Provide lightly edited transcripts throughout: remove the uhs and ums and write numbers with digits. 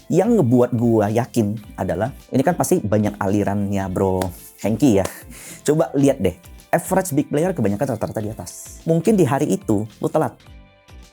Yang ngebuat gua yakin adalah, ini kan pasti banyak alirannya Bro Hengki ya. Coba lihat deh, average big player kebanyakan rata-rata di atas. Mungkin di hari itu lu telat.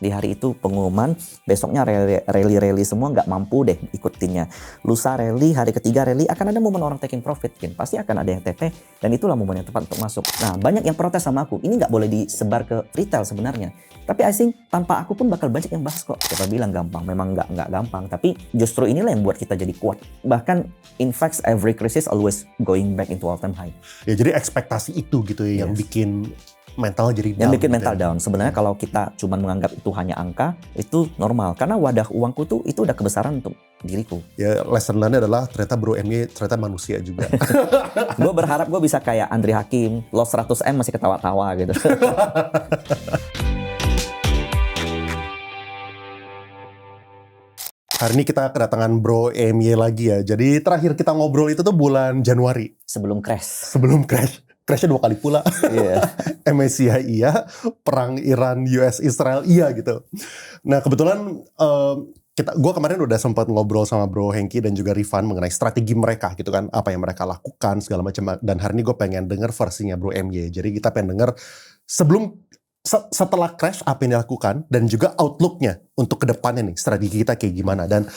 Di hari itu pengumuman, besoknya rally semua nggak mampu deh ikutinnya. Lusa rally, hari ketiga rally, akan ada momen orang taking profit. Pasti akan ada yang TP, dan itulah momen yang tepat untuk masuk. Nah, banyak yang protes sama aku, ini nggak boleh disebar ke retail sebenarnya. Tapi I think tanpa aku pun bakal banyak yang bahas kok. Siapa bilang gampang, memang nggak gampang. Tapi justru inilah yang buat kita jadi kuat. Bahkan in fact every crisis always going back into all time high. Ya jadi ekspektasi itu gitu ya, yang bikin mental jadi down. Yang bikin gitu mental ya. down. Sebenarnya kalau kita cuma menganggap itu hanya angka, itu normal. Karena wadah uangku tuh itu udah kebesaran untuk diriku. Ya lesson learn adalah ternyata Bro MY ternyata manusia juga. Gue berharap gue bisa kayak Andre Hakim, loss 100M masih ketawa-tawa gitu. Hari ini kita kedatangan Bro MY lagi ya. Jadi terakhir kita ngobrol itu tuh bulan Januari. Sebelum crash. Sebelum crash. Crashnya 2 kali pula. Iya. MSCI iya, perang Iran US Israel iya gitu. Nah kebetulan gue kemarin udah sempat ngobrol sama Bro Hengki dan juga Rifan mengenai strategi mereka gitu kan, apa yang mereka lakukan segala macam. Dan hari ini gue pengen denger versinya Bro MY. Jadi kita pengen denger setelah crash apa yang dilakukan dan juga outlooknya untuk kedepannya nih, strategi kita kayak gimana. Dan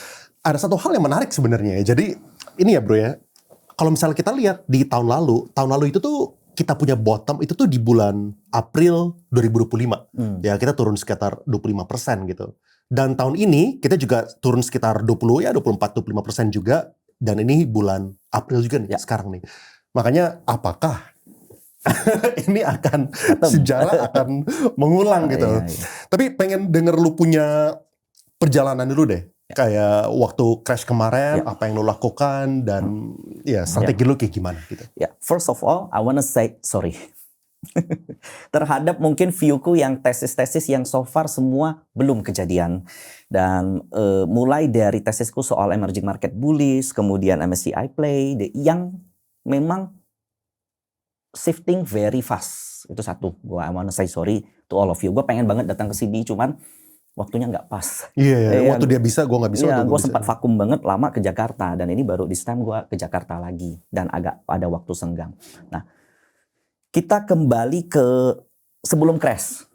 ada satu hal yang menarik sebenarnya ya. Jadi ini ya bro ya, kalau misalnya kita lihat di tahun lalu itu tuh kita punya bottom itu tuh di bulan April 2025. Ya kita turun sekitar 25% gitu. Dan tahun ini kita juga turun sekitar 24-25% juga. Dan ini bulan April juga nih sekarang nih. Makanya apakah ini akan sejarah akan mengulang gitu. Iya. Tapi pengen denger lu punya perjalanan dulu deh. Kayak waktu crash kemarin, apa yang lu lakukan dan ya strategi lu kayak gimana gitu. Ya, first of all, I wanna say sorry. Terhadap mungkin viewku yang tesis-tesis yang so far semua belum kejadian. Dan mulai dari tesisku soal emerging market bullish, kemudian MSCI play, yang memang shifting very fast. Itu satu. I wanna say sorry to all of you. Gue pengen banget datang ke sini, cuman waktunya nggak pas. Iya, waktu dia bisa, gue nggak bisa. Iya, gue sempat vakum banget lama ke Jakarta. Dan ini baru this time gue ke Jakarta lagi. Dan agak ada waktu senggang. Nah, kita kembali ke sebelum crash.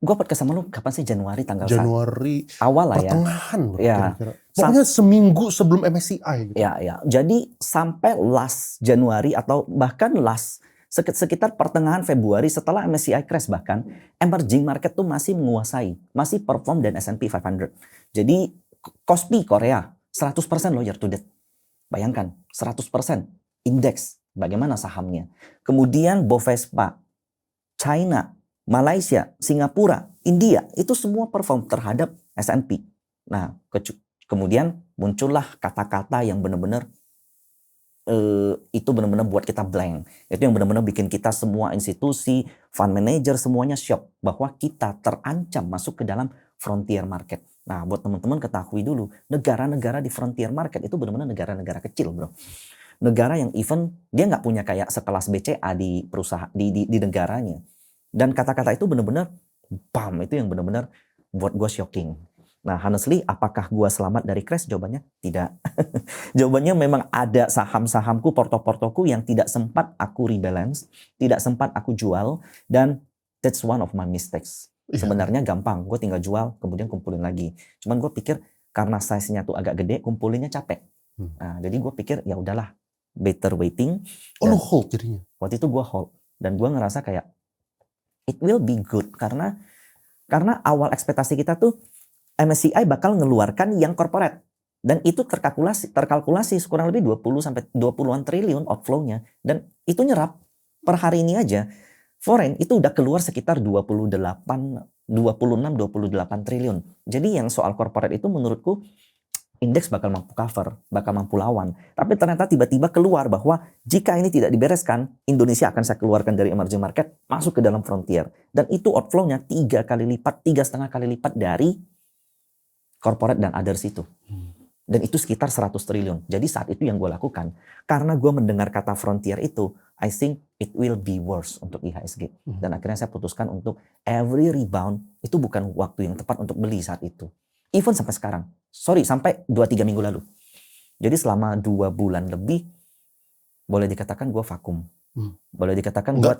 Gue podcast sama lu kapan sih? Januari tanggal Januari awal lah ya. Pertengahan. Ya. Pokoknya seminggu sebelum MSCI. Gitu. Ya. Jadi sampai last Januari atau bahkan last sekitar pertengahan Februari setelah MSCI crash bahkan emerging market tuh masih menguasai, masih perform dan S&P 500. Jadi Kospi Korea 100% loh year to date. Bayangkan 100% indeks bagaimana sahamnya. Kemudian Bovespa, China, Malaysia, Singapura, India itu semua perform terhadap S&P. Nah, kemudian muncullah kata-kata yang benar-benar itu benar-benar buat kita blank. Itu yang benar-benar bikin kita semua institusi, fund manager semuanya shock bahwa kita terancam masuk ke dalam frontier market. Nah, buat teman-teman ketahui dulu, negara-negara di frontier market itu benar-benar negara-negara kecil, bro. Negara yang even dia nggak punya kayak sekelas BCA di perusahaan di negaranya. Dan kata-kata itu benar-benar bam, itu yang benar-benar buat gue shocking. Nah, honestly, apakah gua selamat dari crash? Jawabannya tidak. Jawabannya memang ada saham-sahamku, porto-portoku yang tidak sempat aku rebalance, tidak sempat aku jual, dan that's one of my mistakes. Sebenarnya gampang, gue tinggal jual, kemudian kumpulin lagi. Cuman gue pikir karena size-nya tuh agak gede, kumpulinnya capek. Nah, jadi gue pikir ya udahlah, better waiting. Oh, lu hold jadinya? Waktu itu gue hold, dan gue ngerasa kayak it will be good karena awal ekspektasi kita tuh MSCI bakal ngeluarkan yang corporate. Dan itu terkalkulasi kurang lebih 20-an triliun outflow-nya. Dan itu nyerap per hari ini aja. Foreign itu udah keluar sekitar 26-28 triliun. Jadi yang soal corporate itu menurutku indeks bakal mampu cover, bakal mampu lawan. Tapi ternyata tiba-tiba keluar bahwa jika ini tidak dibereskan, Indonesia akan saya keluarkan dari emerging market, masuk ke dalam frontier. Dan itu outflow-nya 3,5 kali lipat dari corporate dan others itu. Dan itu sekitar 100 triliun. Jadi saat itu yang gue lakukan. Karena gue mendengar kata frontier itu, I think it will be worse untuk IHSG. Dan akhirnya saya putuskan untuk every rebound, itu bukan waktu yang tepat untuk beli saat itu. Even sampai sekarang. sampai 2-3 minggu lalu. Jadi selama 2 bulan lebih, boleh dikatakan gue vakum. Boleh dikatakan gue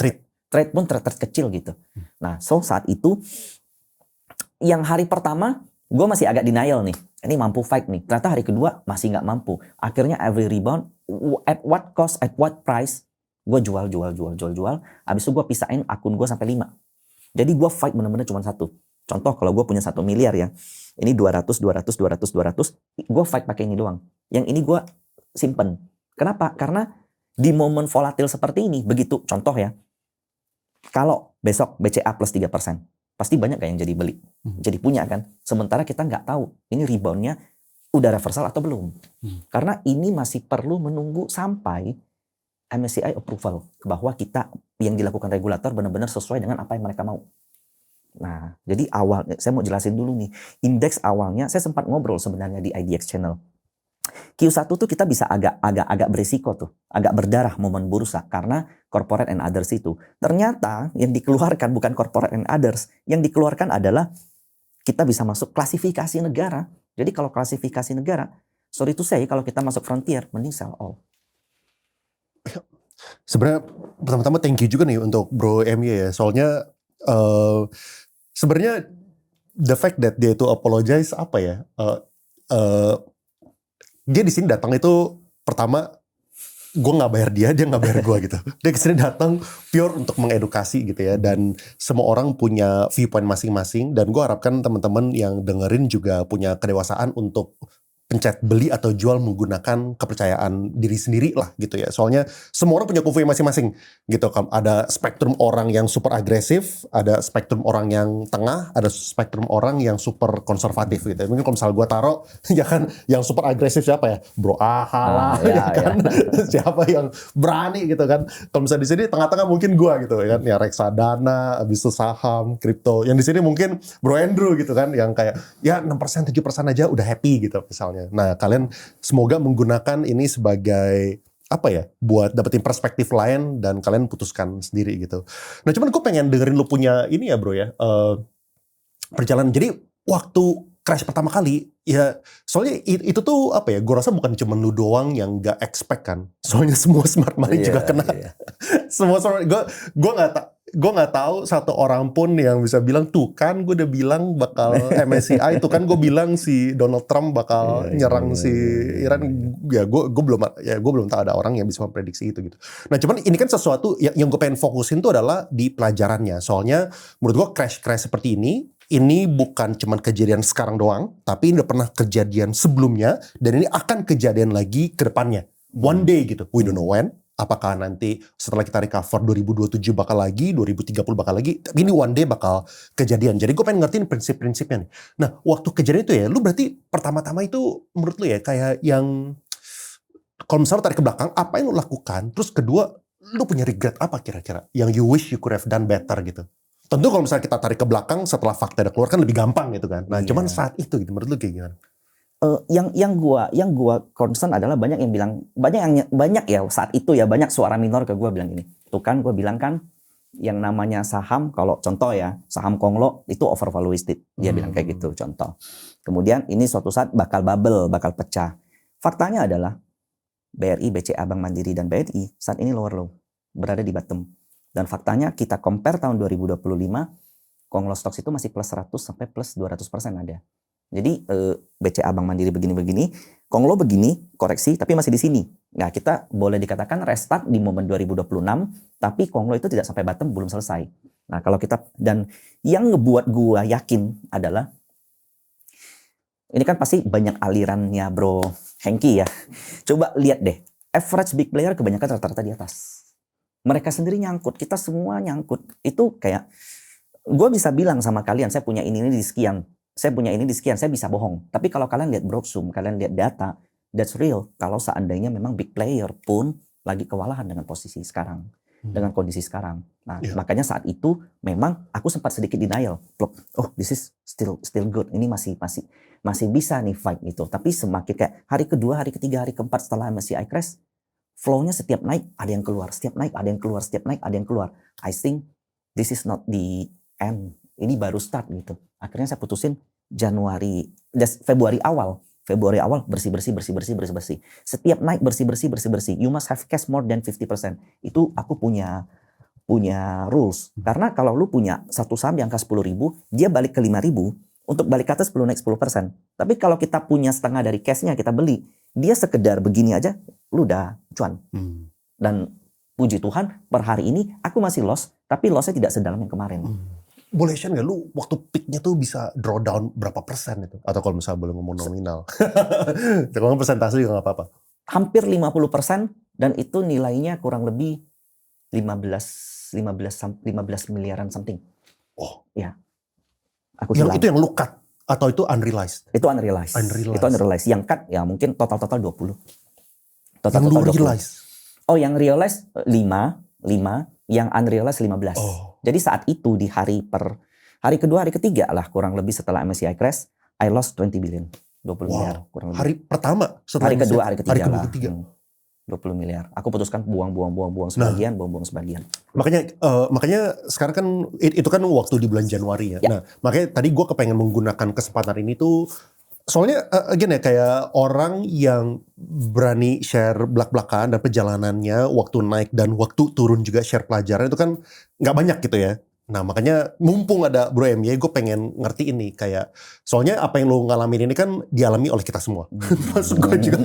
trade pun trade kecil gitu. Nah, so saat itu, yang hari pertama, gue masih agak denial nih. Ini mampu fight nih. Ternyata hari kedua masih nggak mampu. Akhirnya every rebound, at what cost, at what price, gue jual. Abis itu gue pisahin akun gue sampai 5. Jadi gue fight bener-bener cuma satu. Contoh kalau gue punya 1 miliar ya, ini 200, gue fight pakai ini doang. Yang ini gue simpen. Kenapa? Karena di momen volatil seperti ini, begitu contoh ya, kalau besok BCA plus 3%, pasti banyak kan yang jadi beli, jadi punya kan. Sementara kita nggak tahu ini reboundnya udah reversal atau belum. Karena ini masih perlu menunggu sampai MSCI approval bahwa kita yang dilakukan regulator benar-benar sesuai dengan apa yang mereka mau. Nah, jadi awal saya mau jelasin dulu nih. Indeks awalnya saya sempat ngobrol sebenarnya di IDX channel. Q1 tuh kita bisa agak berisiko tuh, agak berdarah momen bursa karena corporate and others itu. Ternyata yang dikeluarkan bukan corporate and others, yang dikeluarkan adalah kita bisa masuk klasifikasi negara. Jadi kalau klasifikasi negara, sorry to say kalau kita masuk frontier, mending sell all. Sebenarnya pertama-tama thank you juga nih untuk Bro MY ya. Soalnya sebenarnya the fact that dia itu apologize apa ya? Dia di sini datang itu pertama gue nggak bayar dia nggak bayar gue gitu. Dia kesini datang pure untuk mengedukasi gitu ya. Dan semua orang punya viewpoint masing-masing. Dan gue harapkan teman-teman yang dengerin juga punya kedewasaan untuk pencet beli atau jual menggunakan kepercayaan diri sendiri lah gitu ya. Soalnya semua orang punya kufu masing-masing gitu. Ada spektrum orang yang super agresif, ada spektrum orang yang tengah, ada spektrum orang yang super konservatif gitu. Mungkin kalau misalnya gue taruh ya kan yang super agresif siapa ya? Bro Aha lah ya kan. Siapa yang berani gitu kan. Kalau misalnya di sini tengah-tengah mungkin gue gitu ya kan. Ya reksadana, habis itu saham, kripto. Yang di sini mungkin Bro Andrew gitu kan yang kayak ya 6%, 7% aja udah happy gitu misalnya. Nah, kalian semoga menggunakan ini sebagai apa ya, buat dapetin perspektif lain dan kalian putuskan sendiri gitu. Nah, cuman gue pengen dengerin lu punya ini ya bro ya, perjalanan. Jadi waktu crash pertama kali, ya soalnya itu tuh apa ya, gue rasa bukan cuma lu doang yang gak expect kan. Soalnya semua smart money juga kena. Semua smart, gue nggak tahu satu orang pun yang bisa bilang tuh kan gue udah bilang bakal MSCI tuh kan gue bilang si Donald Trump bakal nyerang si Iran. Ya gue belum tahu ada orang yang bisa memprediksi itu gitu. Nah cuman ini kan sesuatu yang gue pengen fokusin tuh adalah di pelajarannya. Soalnya menurut gue crash seperti ini bukan cuman kejadian sekarang doang, tapi ini udah pernah kejadian sebelumnya dan ini akan kejadian lagi ke depannya. One day gitu, we don't know when. Apakah nanti setelah kita recover 2027 bakal lagi, 2030 bakal lagi, tapi ini one day bakal kejadian. Jadi gue pengen ngertiin prinsip-prinsipnya nih. Nah, waktu kejadian itu ya, lu berarti pertama-tama itu menurut lu ya kayak yang, kalau misalnya tarik ke belakang, apa yang lu lakukan? Terus kedua, lu punya regret apa kira-kira? Yang you wish you could have done better gitu. Tentu kalau misalnya kita tarik ke belakang setelah fakta udah keluar kan lebih gampang gitu kan. Nah, cuman saat itu gitu, menurut lu kayak gimana? Yang gua concern adalah banyak yang bilang banyak ya saat itu ya, banyak suara minor ke gua bilang gini. Tuh kan gua bilang kan yang namanya saham, kalau contoh ya saham Konglo itu overvaluated, dia bilang kayak gitu contoh. Kemudian ini suatu saat bakal bubble, bakal pecah. Faktanya adalah BRI, BCA, Bank Mandiri dan BNI saat ini lower low, berada di bottom. Dan faktanya kita compare tahun 2025, Konglo Stocks itu masih plus 100 sampai plus 200% ada. Jadi BCA Bank Mandiri begini-begini, Konglo begini, koreksi, tapi masih di sini. Nah, kita boleh dikatakan restart di momen 2026, tapi Konglo itu tidak sampai bottom, belum selesai. Nah, kalau kita, dan yang ngebuat gua yakin adalah, ini kan pasti banyak alirannya Bro Hengki ya. Coba lihat deh, average big player kebanyakan rata-rata di atas. Mereka sendiri nyangkut, kita semua nyangkut. Itu kayak, gua bisa bilang sama kalian, saya punya ini di sekian. Saya punya ini di sekian, saya bisa bohong. Tapi kalau kalian lihat Broksum, kalian lihat data, that's real. Kalau seandainya memang big player pun lagi kewalahan dengan posisi sekarang, dengan kondisi sekarang. Nah, makanya saat itu memang aku sempat sedikit denial. Oh, this is still good. Ini masih bisa nih fight gitu. Tapi semakin kayak hari kedua, hari ketiga, hari keempat setelah MSCI crash, flow-nya setiap naik ada yang keluar, setiap naik ada yang keluar, setiap naik ada yang keluar. I think this is not the end. Ini baru start gitu. Akhirnya saya putusin Februari awal Februari awal bersih-bersih. Setiap naik bersih-bersih. You must have cash more than 50%. Itu aku punya rules. Karena kalau lu punya satu saham yang ke 10.000, dia balik ke 5.000, untuk balik ke atas perlu naik 10%. Tapi kalau kita punya setengah dari cashnya kita beli, dia sekedar begini aja, lu udah cuan. Dan puji Tuhan, per hari ini aku masih loss, tapi lossnya tidak sedalam yang kemarin. Boleh share nggak lu waktu peaknya tuh bisa drawdown berapa persen itu? Atau kalau misalnya boleh ngomong nominal. Kalau ngomong persentase juga nggak apa-apa. Hampir 50% dan itu nilainya kurang lebih 15 miliaran something. Oh. Ya. Aku hilang. Itu yang lu cut atau itu unrealized? Itu unrealized. Itu unrealized. Yang cut ya mungkin total 20. Yang lu realize? Oh, yang realized 5, yang unrealized 15. Oh. Jadi saat itu di hari kedua, hari ketiga lah kurang lebih setelah MSCI crash, I lost 20 billion. 20 miliar kurang lebih. Hari pertama setelah hari kedua, hari ketiga lah. ketiga. 20 miliar. Aku putuskan buang sebagian, buang sebagian. Makanya sekarang kan itu kan waktu di bulan Januari ya. Nah, makanya tadi gue kepengen menggunakan kesempatan ini tuh soalnya again ya kayak orang yang berani share belak-belakan dan perjalanannya waktu naik dan waktu turun juga share pelajaran itu kan nggak banyak gitu ya. Nah makanya mumpung ada Bro MY gue pengen ngerti ini kayak soalnya apa yang lo ngalamin ini kan dialami oleh kita semua. Maksud gue juga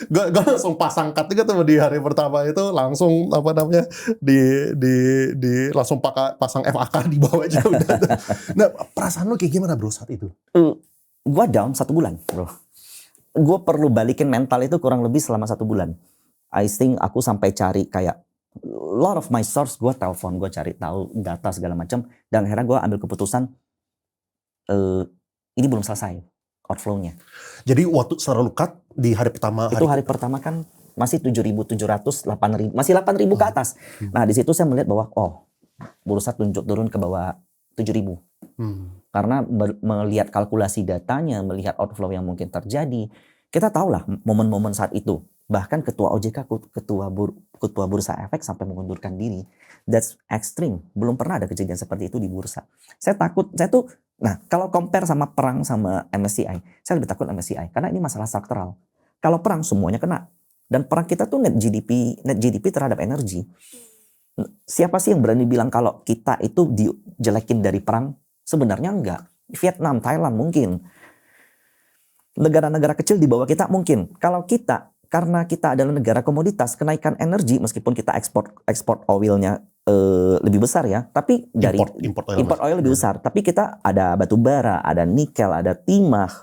gue langsung pasang cut juga tuh di hari pertama itu langsung apa namanya di langsung pasang FAK di bawah aja udah. Nah perasaan lo kayak gimana bro saat itu? Gue down 1 bulan bro. Gue perlu balikin mental itu kurang lebih selama 1 bulan. I think aku sampai cari kayak lot of my source, gue telepon, gue cari tahu data segala macam, dan akhirnya gue ambil keputusan ini belum selesai outflow-nya. Jadi waktu setelah lu cut di hari pertama itu hari pertama kan masih 7.700, 8.000, masih 8.000 ke atas. Nah di situ saya melihat bahwa bursa turun ke bawah 7.000. Karena melihat kalkulasi datanya, melihat outflow yang mungkin terjadi, kita tahulah momen-momen saat itu. Bahkan ketua OJK, ketua bursa efek sampai mengundurkan diri. That's extreme. Belum pernah ada kejadian seperti itu di bursa. Nah kalau compare sama perang sama MSCI, saya lebih takut MSCI karena ini masalah struktural. Kalau perang semuanya kena. Dan perang kita tuh net GDP terhadap energi. Siapa sih yang berani bilang kalau kita itu dijelekin dari perang? Sebenarnya enggak. Vietnam, Thailand mungkin. Negara-negara kecil di bawah kita mungkin. Kalau kita, karena kita adalah negara komoditas, kenaikan energi meskipun kita ekspor oilnya lebih besar ya, tapi dari import oil lebih besar. Tapi kita ada batu bara, ada nikel, ada timah,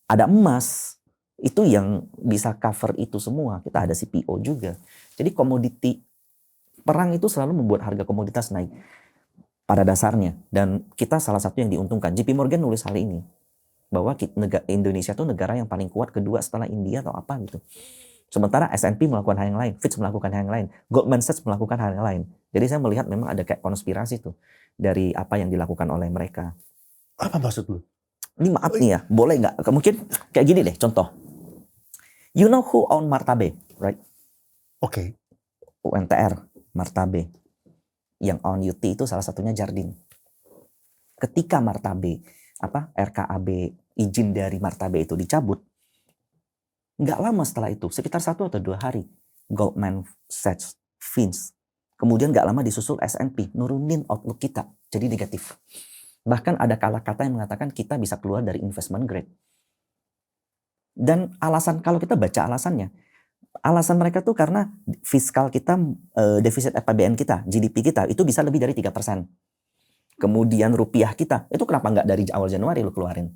ada emas. Itu yang bisa cover itu semua. Kita ada CPO juga. Jadi komoditi perang itu selalu membuat harga komoditas naik pada dasarnya. Dan kita salah satu yang diuntungkan. JP Morgan nulis hal ini. Bahwa Indonesia itu negara yang paling kuat kedua setelah India atau apa gitu. Sementara S&P melakukan hal yang lain, Fitch melakukan hal yang lain, Goldman Sachs melakukan hal yang lain. Jadi saya melihat memang ada kayak konspirasi tuh dari apa yang dilakukan oleh mereka. Apa maksud lu? Ini maaf nih ya, boleh nggak? Mungkin kayak gini deh contoh. You know who own Martabe, right? Oke. UNTR, Martabe. Yang own UT itu salah satunya Jardine. Ketika Martabe, RKAB, izin dari Martabe itu dicabut, nggak lama setelah itu, sekitar 1 atau 2 hari, Goldman Sachs, Fitch, kemudian nggak lama disusul S&P, nurunin outlook kita, jadi negatif. Bahkan ada kata yang mengatakan kita bisa keluar dari investment grade. Dan alasan, kalau kita baca alasannya, alasan mereka tuh karena fiskal kita, defisit APBN kita, GDP kita, itu bisa lebih dari 3%. Kemudian rupiah kita, itu kenapa nggak dari awal Januari lu keluarin?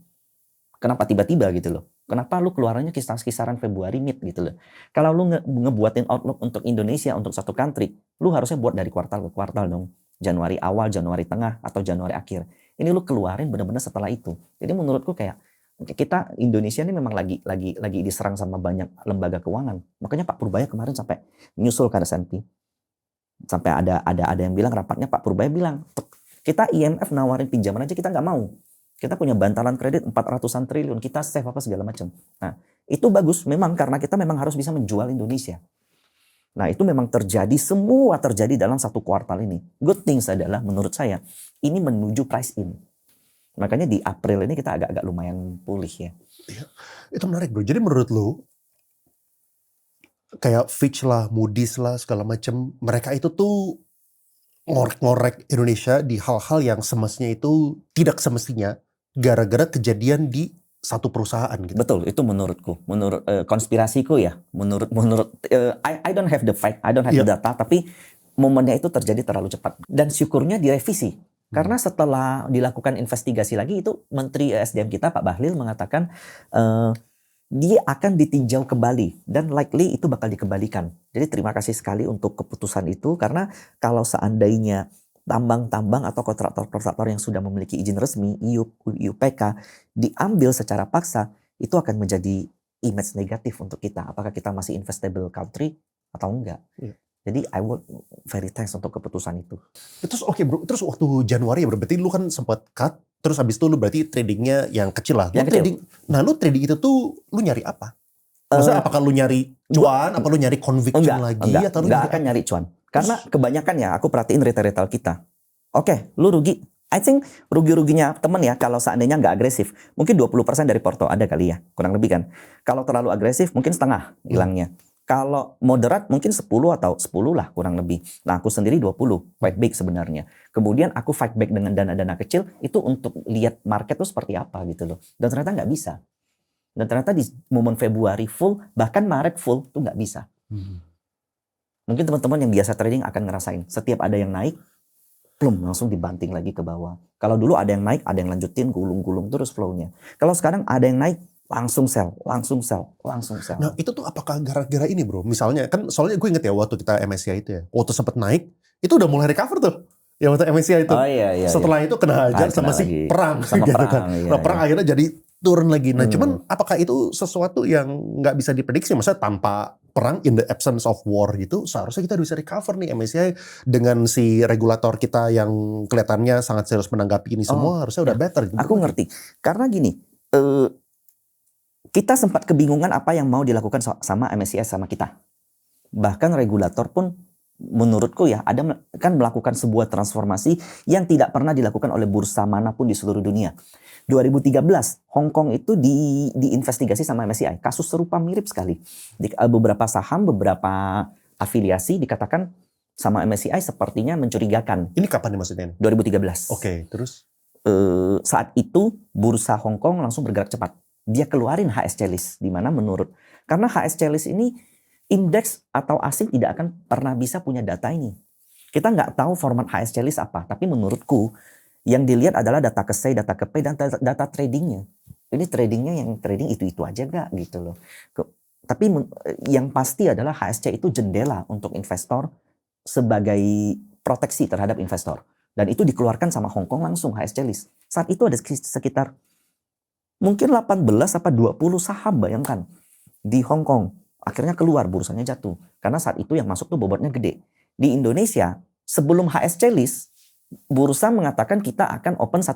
Kenapa tiba-tiba gitu loh? Kenapa lu keluarannya kisaran Februari mid gitu loh? Kalau lu ngebuatin outlook untuk Indonesia, untuk satu country, lu harusnya buat dari kuartal ke kuartal dong. Januari awal, Januari tengah, atau Januari akhir. Ini lu keluarin benar-benar setelah itu. Jadi menurutku kayak, kita Indonesia ini memang lagi diserang sama banyak lembaga keuangan. Makanya Pak Purbaya kemarin sampai nyusul ke S&P. Sampai ada yang bilang, rapatnya Pak Purbaya bilang, kita IMF nawarin pinjaman aja kita nggak mau. Kita punya bantalan kredit 400-an triliun, kita save apa segala macam. Nah, itu bagus memang karena kita memang harus bisa menjual Indonesia. Nah, itu memang terjadi, semua terjadi dalam 1 kuartal ini. Good things adalah menurut saya, ini menuju price in. Makanya di April ini kita agak-agak lumayan pulih ya. Itu menarik bro. Jadi menurut lu kayak Fitch lah, Moody's lah segala macam, mereka itu tuh ngorek-ngorek Indonesia di hal-hal yang semestinya itu tidak semestinya gara-gara kejadian di satu perusahaan gitu. Betul, itu menurutku, menurut konspirasiku ya, menurut I don't have the fact, I don't have the data, tapi momennya itu terjadi terlalu cepat dan syukurnya direvisi. Karena setelah dilakukan investigasi lagi itu Menteri SDM kita Pak Bahlil mengatakan dia akan ditinjau kembali dan likely itu bakal dikembalikan. Jadi terima kasih sekali untuk keputusan itu karena kalau seandainya tambang-tambang atau kontraktor-kontraktor yang sudah memiliki izin resmi IUPK diambil secara paksa itu akan menjadi image negatif untuk kita. Apakah kita masih investable country atau enggak? Jadi I would very thanks untuk keputusan itu. Terus oke bro, terus waktu Januari ya bro, berarti lu kan sempat cut, terus habis itu lu berarti tradingnya yang kecil lah. Lu trading itu tuh lu nyari apa? Maksudnya apakah lu nyari cuan, apa lu nyari conviction lagi? Atau lu enggak akan nyari cuan. Karena kebanyakan ya aku perhatiin retail-retail kita. Oke, lu rugi. I think rugi-ruginya temen ya kalau seandainya nggak agresif. Mungkin 20% dari porto ada kali ya, kurang lebih kan. Kalau terlalu agresif mungkin setengah hilangnya. Kalau moderat mungkin 10 atau 10 lah kurang lebih. Nah aku sendiri 20, quite big sebenarnya. Kemudian aku fight back dengan dana-dana kecil itu untuk lihat market tuh seperti apa gitu loh. Dan ternyata nggak bisa. Dan ternyata di momen Februari full, bahkan Maret full tuh nggak bisa. Mungkin teman-teman yang biasa trading akan ngerasain. Setiap ada yang naik, plum langsung dibanting lagi ke bawah. Kalau dulu ada yang naik, ada yang lanjutin, gulung-gulung terus flow-nya. Kalau sekarang ada yang naik, langsung sell. Nah itu tuh apakah gara-gara ini bro? Misalnya kan soalnya gue inget ya waktu kita MSCI itu ya, waktu sempat naik itu udah mulai recover tuh. Ya waktu MSCI itu. Setelah itu kena hajar sama si perang gitu kan. Nah perang akhirnya jadi turun lagi. Nah cuman apakah itu sesuatu yang nggak bisa diprediksi? Maksudnya tanpa perang, in the absence of war gitu, seharusnya kita bisa recover nih MSCI dengan si regulator kita yang kelihatannya sangat serius menanggapi ini semua, harusnya udah better. Aku ngerti. Karena gini, kita sempat kebingungan apa yang mau dilakukan sama MSCI sama kita. Bahkan regulator pun menurutku ya ada kan melakukan sebuah transformasi yang tidak pernah dilakukan oleh bursa manapun di seluruh dunia. 2013 Hong Kong itu diinvestigasi sama MSCI. Kasus serupa mirip sekali. Di beberapa saham, beberapa afiliasi dikatakan sama MSCI sepertinya mencurigakan. Ini kapan nih maksudnya? 2013. Oke, terus? Saat itu bursa Hong Kong langsung bergerak cepat. Dia keluarin HSC list, di mana karena HSC list ini indeks atau asing tidak akan pernah bisa punya data ini. Kita nggak tahu format HSC list apa, tapi menurutku yang dilihat adalah data ke-SEI, data ke-P, dan data tradingnya. Ini tradingnya yang trading itu aja nggak gitu loh. Tapi yang pasti adalah HSC itu jendela untuk investor sebagai proteksi terhadap investor. Dan itu dikeluarkan sama Hong Kong langsung HSC list. Saat itu ada sekitar mungkin 18 apa 20 saham bayangkan di Hong Kong. Akhirnya keluar, bursanya jatuh. Karena saat itu yang masuk tuh bobotnya gede. Di Indonesia, sebelum HSC list, bursa mengatakan kita akan open 1%.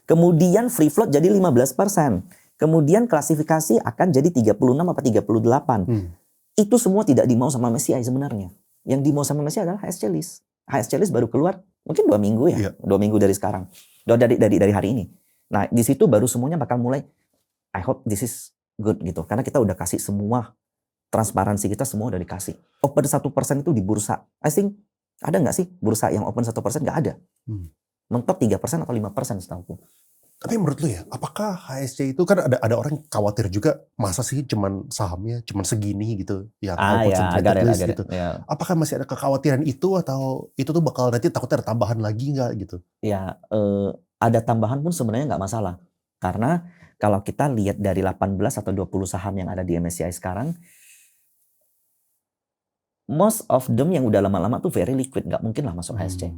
Kemudian free float jadi 15%. Kemudian klasifikasi akan jadi 36 apa 38. Itu semua tidak dimau sama MSCI sebenarnya. Yang dimau sama MSCI adalah HSC list. HSC list baru keluar mungkin 2 minggu ya. 2 minggu dari sekarang. Dari hari ini. Nah, di situ baru semuanya bakal mulai, I hope this is good gitu. Karena kita udah kasih semua, transparansi kita semua udah dikasih. Open 1% itu di bursa. I think, ada nggak sih bursa yang open 1%? Nggak ada. Mentok 3% atau 5% setahuku. Tapi menurut lu ya, apakah HSC itu, kan ada orang khawatir juga, masa sih cuman sahamnya cuman segini gitu. Ya, gitu. Ya. Apakah masih ada kekhawatiran itu, atau itu tuh bakal nanti takutnya ada tambahan lagi nggak gitu? Ya, ada tambahan pun sebenarnya nggak masalah. Karena kalau kita lihat dari 18 atau 20 saham yang ada di MSCI sekarang, most of them yang udah lama-lama tuh very liquid, nggak mungkin lah masuk HSC.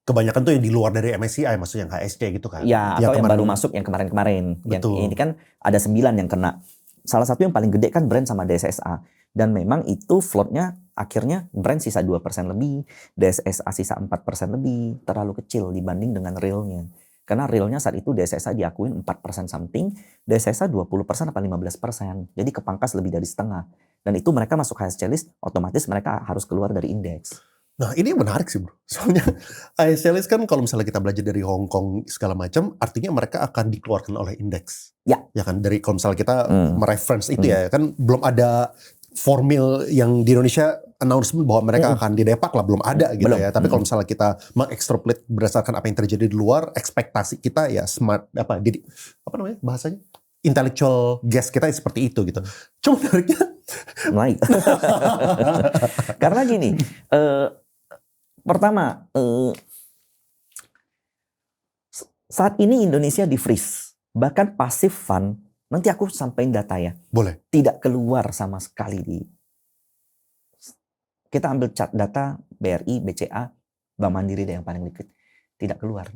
Kebanyakan tuh yang di luar dari MSCI, maksudnya yang HSC gitu kan? Ya, atau yang baru masuk yang kemarin-kemarin. Yang ini kan ada 9 yang kena. Salah satu yang paling gede kan Brand sama DSSA. Dan memang itu floatnya akhirnya Brand sisa 2% lebih, DSSA sisa 4% lebih, terlalu kecil dibanding dengan realnya. Karena realnya saat itu DSSA diakuin 4% something, DSSA 20% apa 15%. Jadi kepangkas lebih dari setengah. Dan itu mereka masuk HSC list, otomatis mereka harus keluar dari indeks. Nah ini yang menarik sih bro. Soalnya ICLS kan kalau misalnya kita belajar dari Hong Kong segala macam, artinya mereka akan dikeluarkan oleh indeks. Ya. Ya kan, dari kalau misalnya kita mereference itu ya kan belum ada formil yang di Indonesia announcement bahwa mereka akan didepak lah, belum ada gitu Belum. ya. Tapi kalau misalnya kita mengekstrapolate berdasarkan apa yang terjadi di luar, ekspektasi kita ya smart apa namanya bahasanya? Intellectual guess kita seperti itu gitu. Cuma menariknya Naik. Karena gini, pertama, saat ini Indonesia di freeze, bahkan passive fund, nanti aku sampaikan data ya, boleh. tidak keluar sama sekali kita ambil cat data BRI, BCA, Bank Mandiri deh yang paling liquid, tidak keluar.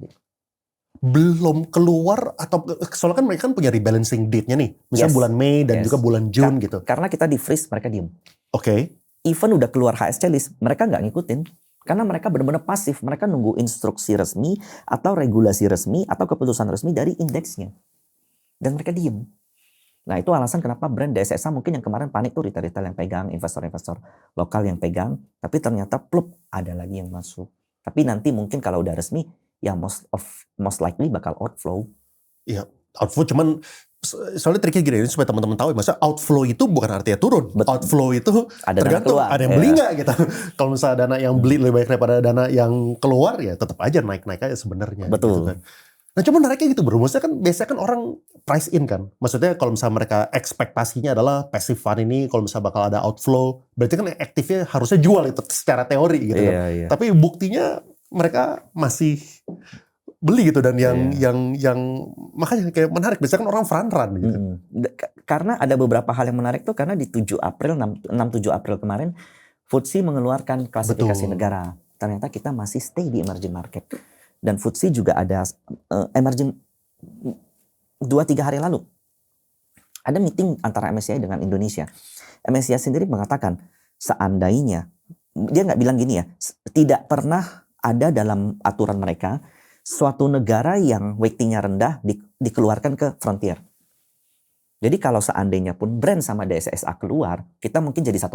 Belum keluar atau soalnya kan mereka kan punya rebalancing date-nya nih, misalnya Yes. bulan Mei dan juga bulan June gitu. Karena kita di freeze, mereka diem. Oke. Even udah keluar HSC list, mereka nggak ngikutin. Karena mereka benar-benar pasif. Mereka nunggu instruksi resmi, atau regulasi resmi, atau keputusan resmi dari indeksnya. Dan mereka diem. Nah itu alasan kenapa brand DSSA mungkin yang kemarin panik tuh retail-retail yang pegang, investor-investor lokal yang pegang. Tapi ternyata plup, ada lagi yang masuk. Tapi nanti mungkin kalau udah resmi, ya most likely bakal outflow. Iya, outflow cuman soalnya triknya gini supaya teman-teman tahu, maksudnya outflow itu bukan artinya turun. Betul. Outflow itu Ada tergantung dana keluar. ada yang beli nggak gitu. Kalau misalnya dana yang beli lebih baik daripada dana yang keluar ya tetap aja naik-naik aja sebenarnya. Betul. Gitu kan. Nah cuma menariknya gitu bro, maksudnya kan biasanya kan orang price in kan. Maksudnya kalau misalnya mereka ekspektasinya adalah passive fund ini kalau misalnya bakal ada outflow, berarti kan aktifnya harusnya jual itu secara teori gitu kan. Iya. Tapi buktinya mereka masih beli gitu dan yang makanya kayak menarik biasanya kan orang front run gitu. Karena ada beberapa hal yang menarik tuh karena di 7 April 6-7 April kemarin FTSE mengeluarkan klasifikasi negara. Ternyata kita masih stay di emerging market. Dan FTSE juga ada emerging 2-3 hari lalu. Ada meeting antara MSCI dengan Indonesia. MSCI sendiri mengatakan seandainya, dia nggak bilang gini ya, tidak pernah ada dalam aturan mereka suatu negara yang weightingnya rendah dikeluarkan ke frontier. Jadi kalau seandainya pun brand sama DSSA keluar, kita mungkin jadi 1%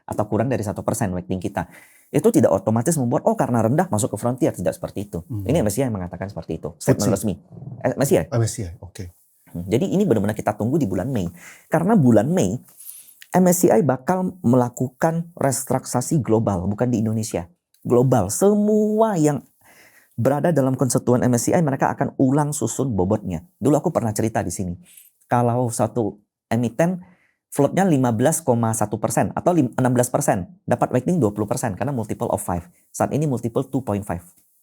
atau kurang dari 1% weighting kita. Itu tidak otomatis membuat, oh karena rendah masuk ke frontier. Tidak seperti itu. Ini MSCI yang mengatakan seperti itu. Statement resmi. MSCI, oke. Jadi ini benar-benar kita tunggu di bulan Mei. Karena bulan Mei, MSCI bakal melakukan restrukturisasi global, bukan di Indonesia. Global. Semua yang berada dalam konstituen MSCI, mereka akan ulang susun bobotnya. Dulu aku pernah cerita di sini. Kalau satu emiten floatnya 15,1% atau 16%, dapat weighting 20% karena multiple of 5. Saat ini multiple 2.5.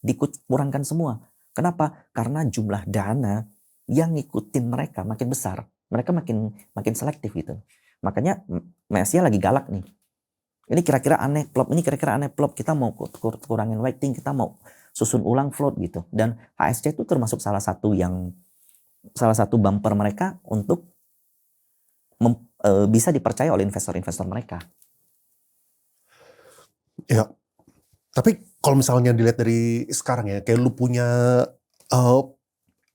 Dikurangkan semua. Kenapa? Karena jumlah dana yang ngikutin mereka makin besar. Mereka makin selektif gitu. Makanya MSCI lagi galak nih. Ini kira-kira aneh plop, kita mau kurangin weighting, kita mau susun ulang float gitu. Dan HSC itu termasuk salah satu bumper mereka untuk bisa dipercaya oleh investor-investor mereka. Ya, tapi kalau misalnya dilihat dari sekarang ya, kayak lu punya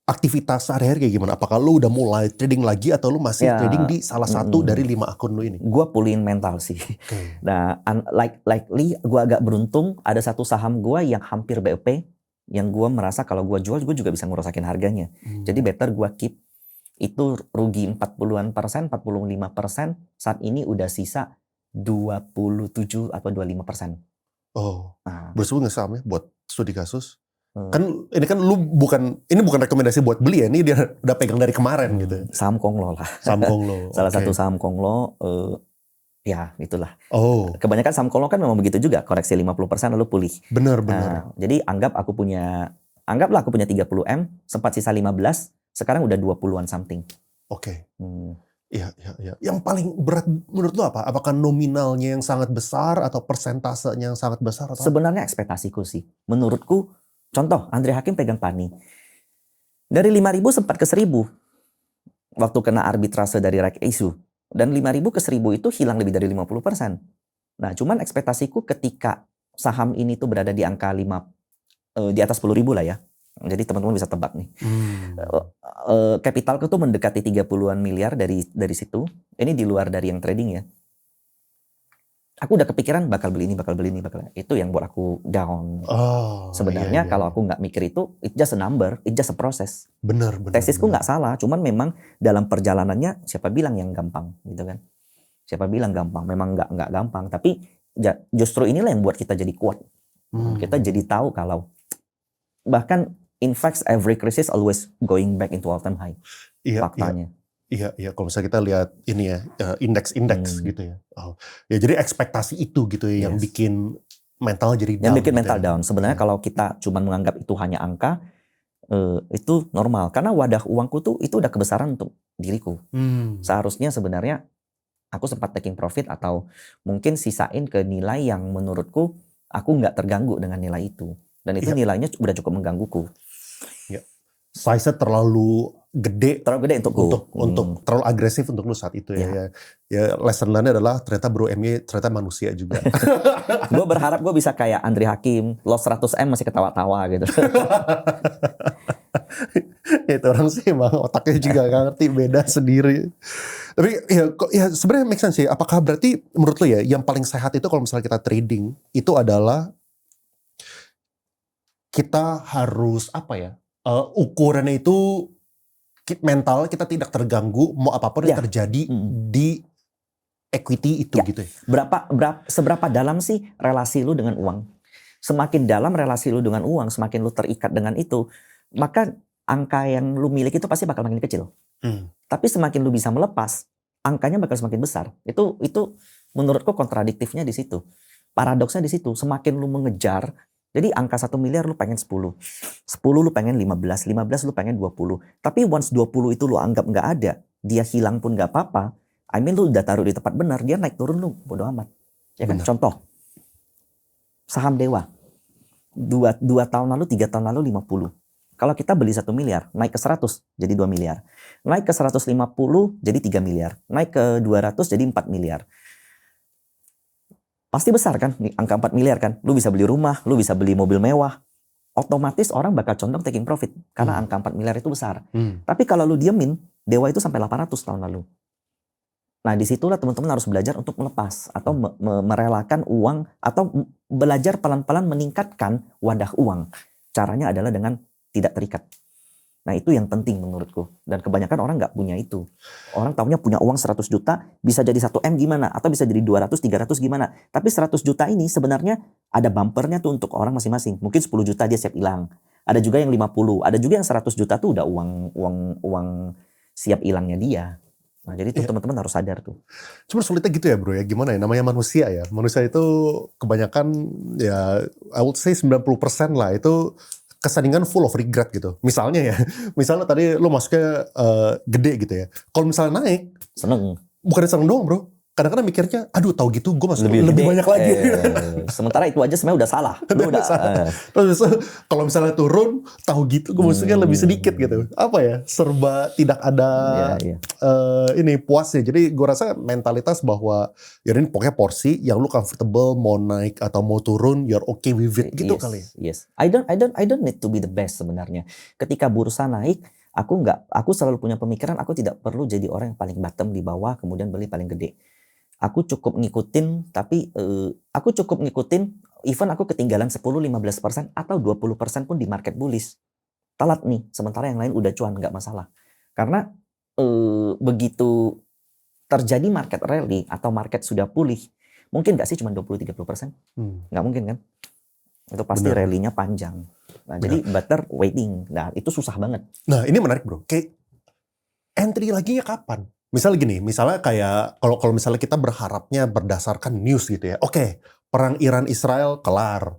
aktivitas sehari-hari kayak gimana? Apakah lu udah mulai trading lagi atau lu masih trading di salah satu dari 5 akun lu ini? Gua pulihin mental sih. Okay. Nah, likely gua agak beruntung ada satu saham gua yang hampir BEP yang gua merasa kalau gua jual gua juga bisa ngerusakin harganya. Jadi better gua keep. Itu rugi 40-an%, 45%, saat ini udah sisa 27 atau 25%. Oh. Nah. Bersebut nggak sahamnya buat studi kasus? Kan ini kan lu bukan rekomendasi buat beli ya, ini dia udah pegang dari kemarin gitu. Saham Konglo lah. Saham Konglo. Salah satu saham Konglo, ya itulah. Oh. Kebanyakan saham Konglo kan memang begitu juga, koreksi 50% lalu pulih. Benar. Jadi anggaplah aku punya 30M, sempat sisa 15, sekarang udah 20-an something. Oke. Iya. Yang paling berat menurut lu apa? Apakah nominalnya yang sangat besar atau persentasenya yang sangat besar? Atau sebenarnya ekspektasiku sih. Menurutku, contoh, Andre Hakim pegang Pani. Dari 5.000 sempat ke 1.000. Waktu kena arbitrase dari reg issue. Dan 5.000 ke 1.000 itu hilang lebih dari 50%. Nah, cuman ekspektasiku ketika saham ini tuh berada di angka di atas 10.000 lah ya. Jadi teman-teman bisa tebak nih. Capitalku tuh mendekati 30-an miliar dari situ. Ini di luar dari yang trading ya. Aku udah kepikiran bakal beli ini, itu yang buat aku down. Oh, Sebenarnya iya, kalau iya. aku nggak mikir itu, it's just a number, it's just a process. Bener. Tesisku nggak salah, cuman memang dalam perjalanannya siapa bilang yang gampang, gitu kan? Siapa bilang gampang? Memang nggak gampang, tapi justru inilah yang buat kita jadi kuat. Kita jadi tahu kalau bahkan in fact every crisis always going back into all time high. Iya, Faktanya. Iya. Kalau misalnya kita lihat ini ya, indeks gitu ya. Oh, ya jadi ekspektasi itu gitu ya yang Yes. bikin mental jadi down. Yang bikin gitu mental ya. down. Sebenarnya kalau kita cuma menganggap itu hanya angka, itu normal. Karena wadah uangku tuh itu udah kebesaran untuk diriku. Seharusnya sebenarnya aku sempat taking profit atau mungkin sisain ke nilai yang menurutku aku nggak terganggu dengan nilai itu. Dan itu Iya. nilainya udah cukup menggangguku. Size-nya terlalu gede Terlalu gede untukku. untuk terlalu agresif untuk lu saat itu ya. Ya lesson learn-nya adalah ternyata Bro MY ternyata manusia juga. Gue berharap gue bisa kayak Andri Hakim, loss 100M masih ketawa-tawa gitu. Itu orang sih emang otaknya juga gak ngerti, beda sendiri. Tapi ya sebenarnya make sense sih. Apakah berarti menurut lu ya yang paling sehat itu kalau misalnya kita trading itu adalah kita harus apa ya? Ukurannya itu mental kita tidak terganggu mau apapun yang terjadi di equity itu gitu ya. Seberapa dalam sih relasi lu dengan uang? Semakin dalam relasi lu dengan uang, semakin lu terikat dengan itu, maka angka yang lu miliki itu pasti bakal makin kecil. Tapi semakin lu bisa melepas, angkanya bakal semakin besar. Itu menurutku kontradiktifnya di situ. Paradoksnya di situ. Semakin lu mengejar, jadi angka 1 miliar lu pengen 10. 10 lu pengen 15. 15 lu pengen 20. Tapi once 20 itu lu anggap nggak ada, dia hilang pun nggak apa-apa. I mean lu udah taruh di tempat benar, dia naik turun lu bodo amat. Ya kan? Contoh, saham Dewa. 2 tahun lalu, 3 tahun lalu 50. Kalau kita beli 1 miliar, naik ke 100 jadi 2 miliar. Naik ke 150 jadi 3 miliar. Naik ke 200 jadi 4 miliar. Pasti besar kan, angka 4 miliar kan. Lu bisa beli rumah, lu bisa beli mobil mewah. Otomatis orang bakal condong taking profit. Karena angka 4 miliar itu besar. Tapi kalau lu diemin, Dewa itu sampai 800 tahun lalu. Nah disitulah teman-teman harus belajar untuk melepas. Atau merelakan uang. Atau belajar pelan-pelan meningkatkan wadah uang. Caranya adalah dengan tidak terikat. Nah itu yang penting menurutku. Dan kebanyakan orang nggak punya itu. Orang taunya punya uang 100 juta, bisa jadi 1M gimana? Atau bisa jadi 200, 300 gimana? Tapi 100 juta ini sebenarnya ada bumpernya tuh untuk orang masing-masing. Mungkin 10 juta dia siap hilang. Ada juga yang 50, ada juga yang 100 juta tuh udah uang siap hilangnya dia. Nah jadi itu teman-teman harus sadar tuh. Cuma sulitnya gitu ya bro ya, gimana ya, namanya manusia ya. Manusia itu kebanyakan ya, I would say 90% lah itu kesandingan full of regret gitu. Misalnya tadi lu masuknya gede gitu ya. Kalau misalnya naik, seneng. Bukan seneng doang bro. Kadang-kadang mikirnya, aduh tahu gitu gue masuk lebih banyak lagi. Sementara itu aja sebenarnya udah salah. Terus kalau misalnya turun, tahu gitu gue masuknya lebih sedikit gitu. Apa ya, serba tidak ada ini puasnya. Jadi gue rasa mentalitas bahwa ya ini pokoknya porsi yang lu comfortable mau naik atau mau turun, you're okay with it gitu kali. Yes. I don't need to be the best sebenarnya. Ketika bursa naik, aku selalu punya pemikiran aku tidak perlu jadi orang yang paling bottom di bawah kemudian beli paling gede. Aku cukup ngikutin, tapi even aku ketinggalan 10-15% atau 20% pun di market bullish. Telat nih, sementara yang lain udah cuan, nggak masalah. Karena begitu terjadi market rally atau market sudah pulih, mungkin nggak sih cuma 20-30%? Nggak mungkin kan? Itu pasti rally-nya panjang. Nah, jadi better waiting. Nah, itu susah banget. Nah, ini menarik bro. Kayak entry lagi-nya kapan? Misalnya gini, misalnya kayak kalau misalnya kita berharapnya berdasarkan news gitu ya. Oke, perang Iran Israel kelar.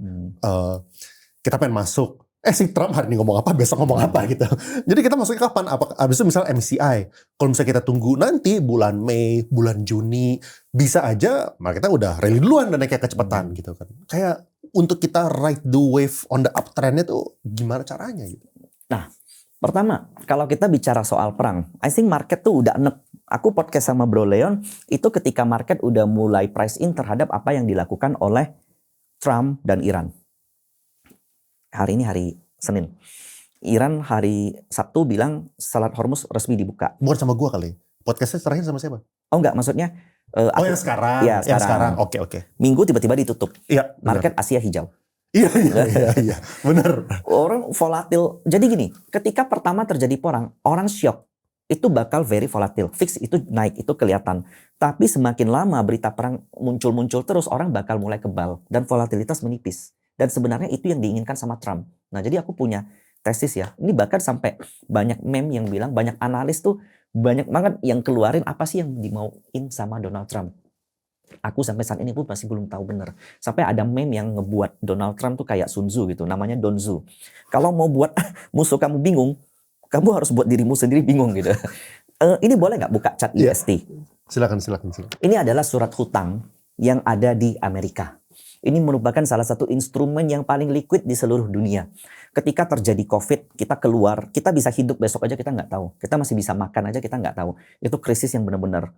Kita pengen masuk. Si Trump hari ini ngomong apa, besok ngomong apa gitu. Jadi kita masuknya kapan? Abis itu misalnya MSCI. Kalau misalnya kita tunggu nanti bulan Mei, bulan Juni, bisa aja marketnya udah rally duluan dan naiknya kecepatan gitu kan. Kayak untuk kita ride the wave on the uptrendnya tuh gimana caranya gitu? Nah, pertama, kalau kita bicara soal perang, I think market tuh udah enek. Aku podcast sama Bro Leon, itu ketika market udah mulai price in terhadap apa yang dilakukan oleh Trump dan Iran. Hari ini hari Senin. Iran hari Sabtu bilang Selat Hormuz resmi dibuka. Bukan sama gua kali. Podcastnya terakhir sama siapa? Oh enggak, maksudnya Oh yang sekarang, Ya, yang sekarang. sekarang. Oke. Minggu tiba-tiba ditutup. Iya, benar. Market Asia hijau. Iya, benar. Orang volatil. Jadi gini, ketika pertama terjadi perang, orang shock. Itu bakal very volatil. Fix itu naik, itu kelihatan. Tapi semakin lama berita perang muncul-muncul terus, orang bakal mulai kebal. Dan volatilitas menipis. Dan sebenarnya itu yang diinginkan sama Trump. Nah jadi aku punya tesis ya. Ini bahkan sampai banyak meme yang bilang, banyak analis tuh, banyak banget yang keluarin apa sih yang dimauin sama Donald Trump. Aku sampai saat ini pun masih belum tahu benar. Sampai ada meme yang ngebuat Donald Trump tuh kayak Sun Tzu gitu, namanya Don Tzu. Kalau mau buat musuh kamu bingung, kamu harus buat dirimu sendiri bingung gitu. Ini boleh nggak buka chat UST? Silakan. Ini adalah surat hutang yang ada di Amerika. Ini merupakan salah satu instrumen yang paling liquid di seluruh dunia. Ketika terjadi COVID, kita keluar, kita bisa hidup besok aja kita nggak tahu. Kita masih bisa makan aja kita nggak tahu. Itu krisis yang benar-benar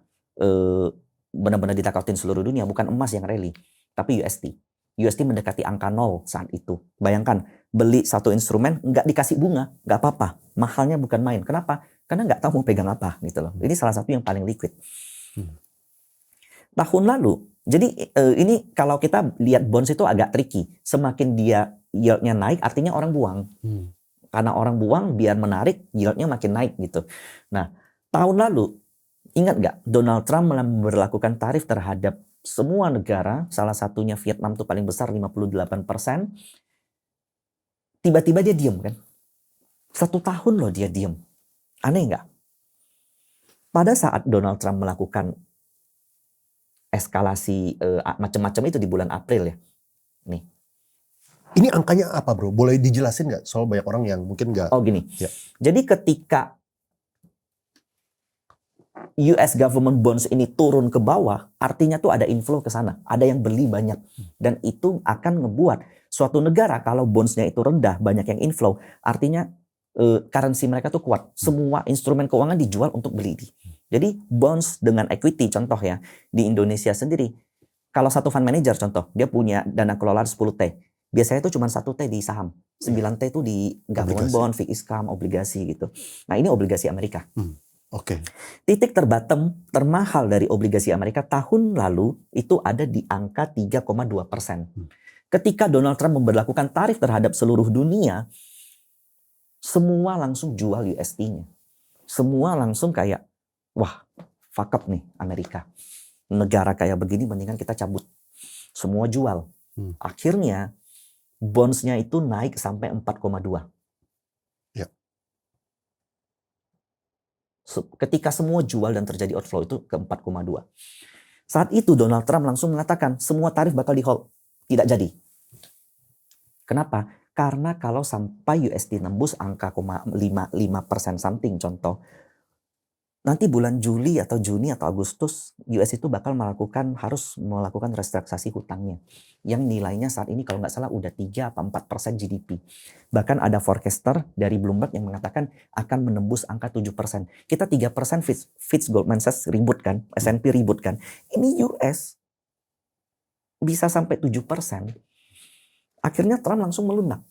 ditakutin seluruh dunia. Bukan emas yang rally, tapi UST. UST mendekati angka 0 saat itu. Bayangkan, beli satu instrumen nggak dikasih bunga, nggak apa-apa. Mahalnya bukan main. Kenapa? Karena nggak tahu mau pegang apa gitu loh. Ini salah satu yang paling liquid. Tahun lalu, jadi ini kalau kita lihat bonds itu agak tricky. Semakin dia yieldnya naik, artinya orang buang. Karena orang buang, biar menarik, yieldnya makin naik gitu. Nah, tahun lalu, ingat nggak Donald Trump memberlakukan tarif terhadap semua negara, salah satunya Vietnam tuh paling besar 58%. Tiba-tiba dia diem kan. 1 tahun loh dia diem. Aneh nggak? Pada saat Donald Trump melakukan eskalasi macam-macam itu di bulan April ya. Nih. Ini angkanya apa bro? Boleh dijelasin nggak? Soal banyak orang yang mungkin nggak. Oh gini. Ya. Jadi ketika US government bonds ini turun ke bawah, artinya tuh ada inflow ke sana. Ada yang beli banyak. Dan itu akan ngebuat suatu negara kalau bondsnya itu rendah, banyak yang inflow, artinya currency mereka tuh kuat. Semua instrumen keuangan dijual untuk beli. Jadi bonds dengan equity, contoh ya, di Indonesia sendiri, kalau satu fund manager contoh, dia punya dana kelolaan 10T. Biasanya itu cuma 1T di saham. 9T itu di government bond, fixed income, obligasi gitu. Nah ini obligasi Amerika. Oke. Titik termahal dari obligasi Amerika tahun lalu itu ada di angka 3,2%. Ketika Donald Trump memberlakukan tarif terhadap seluruh dunia, semua langsung jual USD-nya. Semua langsung kayak, wah, fuck up nih Amerika. Negara kayak begini mendingan kita cabut. Semua jual. Akhirnya bonds-nya itu naik sampai 4,2. Ya. Ketika semua jual dan terjadi outflow itu ke 4,2. Saat itu Donald Trump langsung mengatakan semua tarif bakal di hold. Tidak jadi. Kenapa? Karena kalau sampai USD nembus angka 0,55% something contoh, nanti bulan Juli atau Juni atau Agustus US itu harus melakukan restrukturisasi hutangnya yang nilainya saat ini kalau nggak salah udah 3 atau 4% GDP. Bahkan ada forecaster dari Bloomberg yang mengatakan akan menembus angka 7%. Kita 3% Fitch Goldman Sachs ribut kan, S&P ribut kan. Ini US bisa sampai 7%. Akhirnya Trump langsung melunak.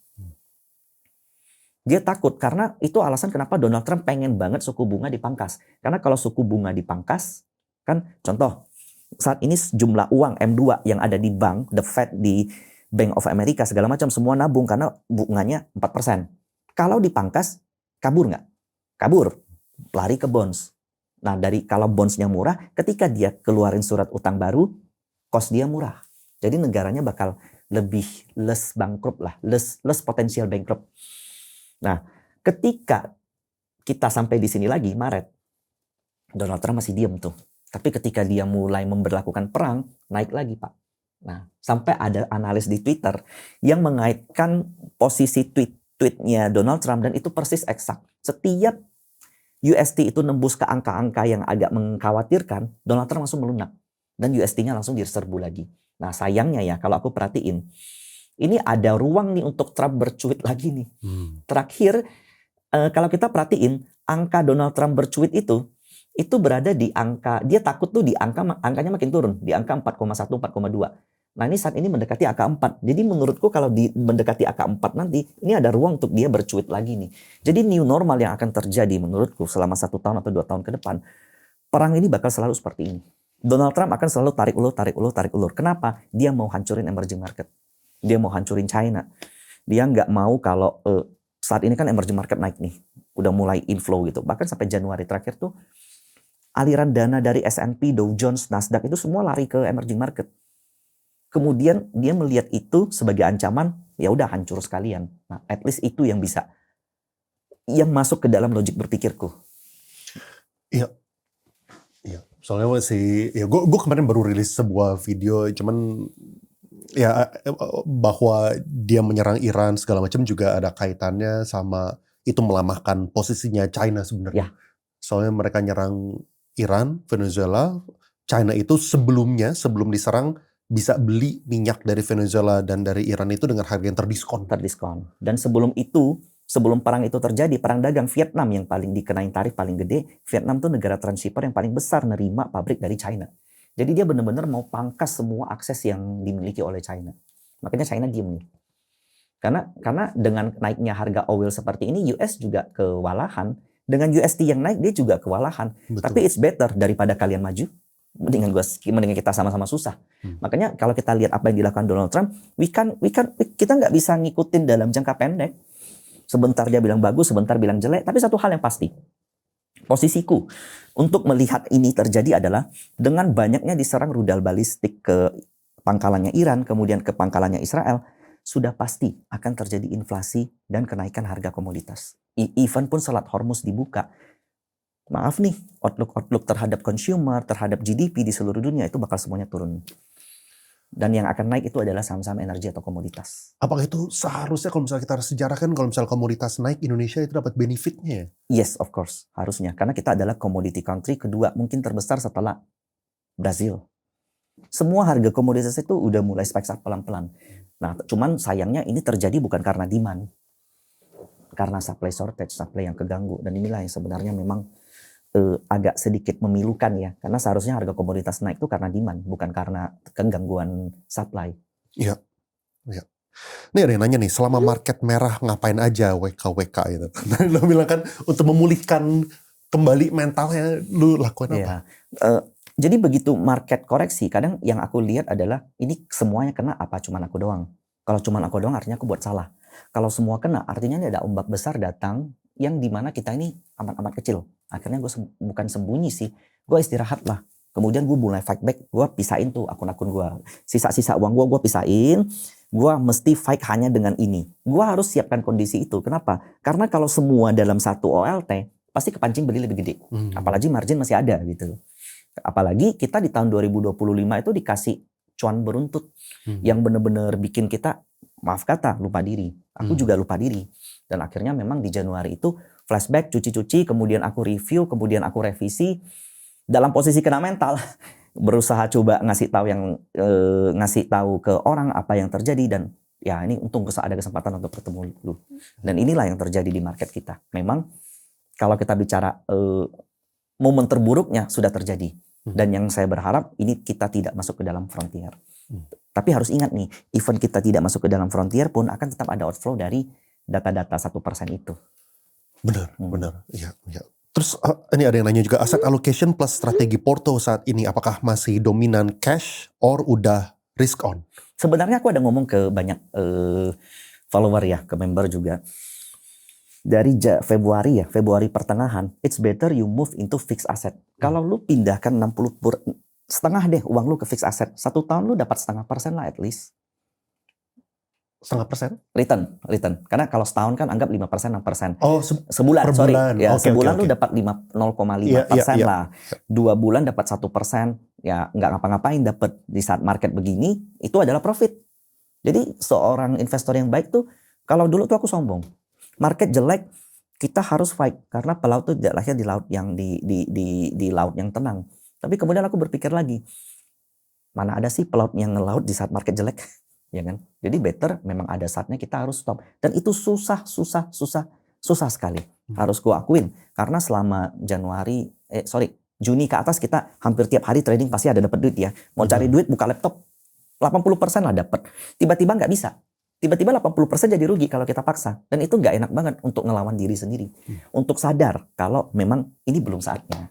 Dia takut karena itu alasan kenapa Donald Trump pengen banget suku bunga dipangkas. Karena kalau suku bunga dipangkas, kan contoh saat ini jumlah uang M2 yang ada di bank, the Fed di Bank of America segala macam semua nabung karena bunganya 4%. Kalau dipangkas, kabur nggak? Kabur, lari ke bonds. Nah kalau bondsnya murah, ketika dia keluarin surat utang baru, cost dia murah. Jadi negaranya bakal lebih less bankrupt lah, less potential bankrupt. Nah, ketika kita sampai di sini lagi, Maret, Donald Trump masih diem tuh. Tapi ketika dia mulai memberlakukan perang, naik lagi, Pak. Nah, sampai ada analis di Twitter yang mengaitkan posisi tweetnya Donald Trump, dan itu persis eksak. Setiap USD itu nembus ke angka-angka yang agak mengkhawatirkan, Donald Trump langsung melunak. Dan USD-nya langsung diserbu lagi. Nah, sayangnya ya, kalau aku perhatiin, ini ada ruang nih untuk Trump bercuit lagi nih. Terakhir, kalau kita perhatiin, angka Donald Trump bercuit itu berada di angka, dia takut tuh di angkanya makin turun, di angka 4,1, 4,2. Nah ini saat ini mendekati angka 4. Jadi menurutku kalau mendekati angka 4 nanti, ini ada ruang untuk dia bercuit lagi nih. Jadi new normal yang akan terjadi menurutku selama 1 tahun atau 2 tahun ke depan, perang ini bakal selalu seperti ini. Donald Trump akan selalu tarik ulur, tarik ulur, tarik ulur. Kenapa? Dia mau hancurin emerging market. Dia mau hancurin China. Dia nggak mau kalau saat ini kan emerging market naik nih. Udah mulai inflow gitu. Bahkan sampai Januari terakhir tuh aliran dana dari S&P, Dow Jones, Nasdaq itu semua lari ke emerging market. Kemudian dia melihat itu sebagai ancaman, ya udah hancur sekalian. Nah, at least itu yang bisa, yang masuk ke dalam logik berpikirku. Iya, iya. Soalnya masih, ya gue kemarin baru rilis sebuah video, cuman ya bahwa dia menyerang Iran segala macam juga ada kaitannya sama itu melemahkan posisinya China sebenarnya. Ya. Soalnya mereka nyerang Iran, Venezuela, China itu sebelum diserang bisa beli minyak dari Venezuela dan dari Iran itu dengan harga yang terdiskon. Dan sebelum itu, sebelum perang itu terjadi, perang dagang, Vietnam yang paling dikenain tarif paling gede. Vietnam tuh negara transshipper yang paling besar nerima pabrik dari China. Jadi dia benar-benar mau pangkas semua akses yang dimiliki oleh China. Makanya China diem nih. Karena dengan naiknya harga oil seperti ini, US juga kewalahan. Dengan USD yang naik, dia juga kewalahan. Betul. Tapi it's better daripada kalian maju. Mendingan kita sama-sama susah. Makanya kalau kita lihat apa yang dilakukan Donald Trump, kita nggak bisa ngikutin dalam jangka pendek. Sebentar dia bilang bagus, sebentar bilang jelek. Tapi satu hal yang pasti, posisiku untuk melihat ini terjadi adalah dengan banyaknya diserang rudal balistik ke pangkalannya Iran, kemudian ke pangkalannya Israel, sudah pasti akan terjadi inflasi dan kenaikan harga komoditas. Even pun Selat Hormuz dibuka, maaf nih, outlook terhadap consumer, terhadap GDP di seluruh dunia itu bakal semuanya turun. Dan yang akan naik itu adalah saham-saham energi atau komoditas. Apakah itu seharusnya kalau misalnya kita sejarahkan, kalau misalnya komoditas naik, Indonesia itu dapat benefitnya? Yes, of course, harusnya. Karena kita adalah commodity country kedua, mungkin terbesar setelah Brazil. Semua harga komoditas itu udah mulai spike up pelan-pelan. Nah, cuman sayangnya ini terjadi bukan karena demand. Karena supply shortage, supply yang keganggu. Dan inilah yang sebenarnya memang agak sedikit memilukan ya, karena seharusnya harga komoditas naik itu karena demand, bukan karena kegangguan supply. Iya, iya. Ini ada yang nanya nih, selama market merah ngapain aja WK itu? Lo bilang kan untuk memulihkan kembali mentalnya, lu lakukan apa? Ya. Jadi begitu market koreksi, kadang yang aku lihat adalah ini semuanya kena apa cuman aku doang. Kalau cuman aku doang artinya aku buat salah. Kalau semua kena artinya ini ada ombak besar datang yang dimana kita ini amat-amat kecil. Akhirnya gue bukan sembunyi sih, gue istirahat lah. Kemudian gue mulai fight back, gue pisahin tuh akun-akun gue. Sisa-sisa uang gue pisahin, gue mesti fight hanya dengan ini. Gue harus siapkan kondisi itu. Kenapa? Karena kalau semua dalam satu OLT, pasti kepancing beli lebih gede. Apalagi margin masih ada gitu. Apalagi kita di tahun 2025 itu dikasih cuan beruntut. Yang benar-benar bikin kita, maaf kata, lupa diri. Aku juga lupa diri. Dan akhirnya memang di Januari itu flashback, cuci-cuci, kemudian aku review, kemudian aku revisi. Dalam posisi kena mental, berusaha coba ngasih tahu ke orang apa yang terjadi, dan ya ini untung ada kesempatan untuk ketemu lu. Dan inilah yang terjadi di market kita. Memang kalau kita bicara momen terburuknya sudah terjadi. Dan yang saya berharap ini kita tidak masuk ke dalam frontier. Tapi harus ingat nih, even kita tidak masuk ke dalam frontier pun akan tetap ada outflow dari data-data 1% itu. Benar. Iya. Terus ini ada yang nanya juga, asset allocation plus strategi porto saat ini apakah masih dominan cash or udah risk on? Sebenarnya aku ada ngomong ke banyak follower ya, ke member juga. Dari Februari pertengahan, it's better you move into fixed asset. Kalau lu pindahkan setengah deh uang lu ke fixed asset, 1 tahun lu dapat 0,5% lah at least. 0,5%? Return. Karena kalau setahun kan anggap 5%, 6%. Oh, sebulan, sorry. Ya, okay, sebulan lu dapat 0,5%. Iya. 2 bulan dapat 1%. Ya, nggak ngapa-ngapain dapat di saat market begini, itu adalah profit. Jadi seorang investor yang baik tuh, kalau dulu tuh aku sombong. Market jelek, kita harus fight karena pelaut tuh tidak lahir di laut yang di laut yang tenang. Tapi kemudian aku berpikir lagi, mana ada sih pelaut yang ngelaut di saat market jelek? Ya kan? Jadi better memang ada saatnya kita harus stop. Dan itu susah sekali. Harus gue akuin. Karena selama Juni ke atas kita hampir tiap hari trading pasti ada dapat duit ya. Mau cari duit buka laptop 80% lah dapat. Tiba-tiba nggak bisa. Tiba-tiba 80% jadi rugi kalau kita paksa. Dan itu nggak enak banget untuk ngelawan diri sendiri. Untuk sadar kalau memang ini belum saatnya.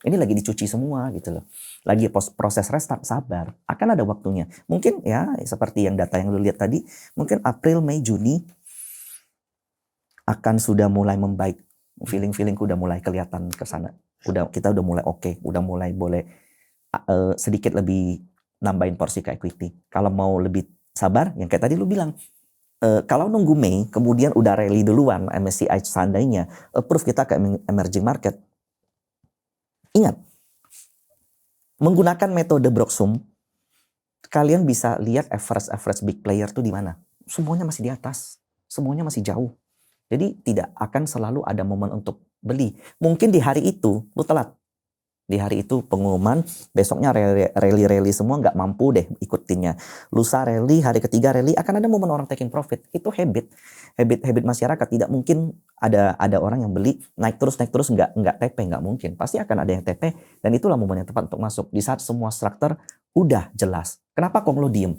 Ini lagi dicuci semua gitu loh. Lagi proses restart, sabar. Akan ada waktunya. Mungkin ya seperti yang data yang lu lihat tadi, mungkin April, Mei, Juni akan sudah mulai membaik. Feeling-feelingku udah mulai kelihatan ke sana. Kita udah mulai oke, udah mulai boleh sedikit lebih nambahin porsi ke equity. Kalau mau lebih sabar, yang kayak tadi lu bilang, kalau nunggu Mei, kemudian udah rally duluan MSCI seandainya approve kita ke emerging market. Ingat, menggunakan metode Broksum, kalian bisa lihat average big player tuh di mana. Semuanya masih di atas, semuanya masih jauh. Jadi tidak akan selalu ada momen untuk beli. Mungkin di hari itu lu telat. Di hari itu pengumuman, besoknya rally semua nggak mampu deh ikutinnya. Lusa rally, hari ketiga rally, akan ada momen orang taking profit. Itu habit masyarakat. Tidak mungkin ada orang yang beli naik terus nggak TP, nggak mungkin. Pasti akan ada yang TP dan itulah momen yang tepat untuk masuk. Di saat semua struktur udah jelas. Kenapa kok lo diem?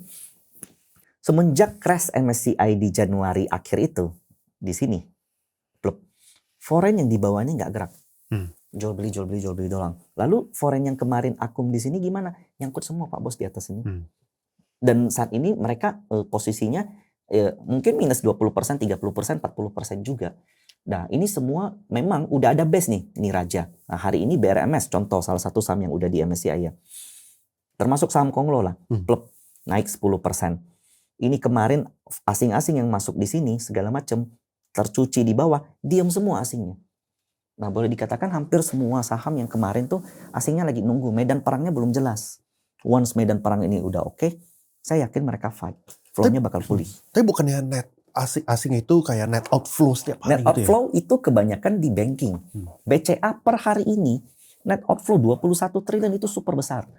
Semenjak crash MSCI di Januari akhir itu, di sini, foreign yang di bawahnya nggak gerak. Jual beli doang. Lalu foreign yang kemarin akum di sini gimana? Nyangkut semua Pak Bos di atas ini. Dan saat ini mereka posisinya mungkin minus 20%, 30%, 40% juga. Nah ini semua memang udah ada base nih, ini raja. Nah hari ini BRMS contoh salah satu saham yang udah di MSCI ya. Termasuk saham Konglo lah, plep, naik 10%. Ini kemarin asing-asing yang masuk di sini segala macam tercuci di bawah, diam semua asingnya. Nah boleh dikatakan hampir semua saham yang kemarin tuh asingnya lagi nunggu. Medan perangnya belum jelas. Once medan perang ini udah oke, saya yakin mereka fight. Flow-nya bakal pulih. Tapi bukannya net asing itu kayak net outflow setiap hari net gitu outflow ya? itu kebanyakan di banking. BCA per hari ini net outflow 21 triliun itu super besar.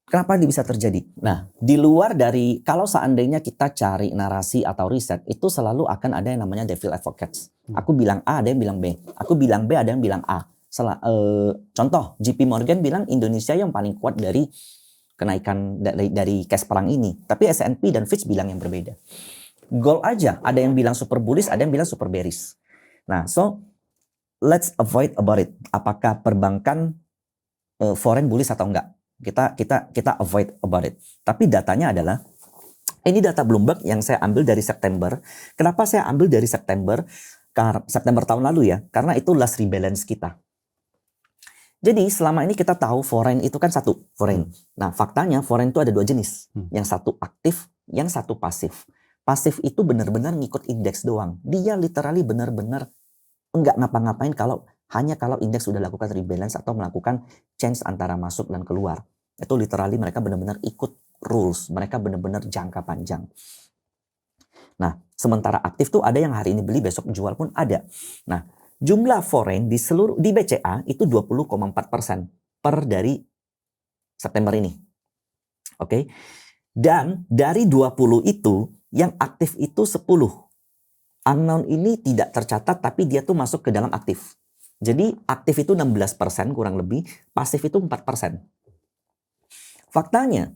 Kenapa ini bisa terjadi? Nah, di luar dari, kalau seandainya kita cari narasi atau riset, itu selalu akan ada yang namanya devil advocates. Aku bilang A, ada yang bilang B. Aku bilang B, ada yang bilang A. Contoh, JP Morgan bilang Indonesia yang paling kuat dari kenaikan dari cash perang ini. Tapi S&P dan Fitch bilang yang berbeda. Gold aja, ada yang bilang super bullish, ada yang bilang super bearish. Nah, so let's avoid about it. Apakah perbankan foreign bullish atau enggak? Kita avoid about it. Tapi datanya adalah ini data Bloomberg yang saya ambil dari September. Kenapa saya ambil dari September? September tahun lalu ya, karena itu last rebalance kita. Jadi selama ini kita tahu foreign itu kan satu, foreign. Nah faktanya foreign itu ada dua jenis. Yang satu aktif, yang satu pasif. Pasif itu benar-benar ngikut indeks doang. Dia literally benar-benar enggak ngapa-ngapain hanya kalau indeks sudah lakukan rebalance atau melakukan change antara masuk dan keluar. Itu literally mereka benar-benar ikut rules. Mereka benar-benar jangka panjang. Nah, sementara aktif tuh ada yang hari ini beli, besok jual pun ada. Nah, jumlah foreign di BCA itu 20,4% per dari September ini. Oke. Dan dari 20 itu, yang aktif itu 10. Unknown ini tidak tercatat, tapi dia tuh masuk ke dalam aktif. Jadi aktif itu 16% kurang lebih, pasif itu 4%. Faktanya,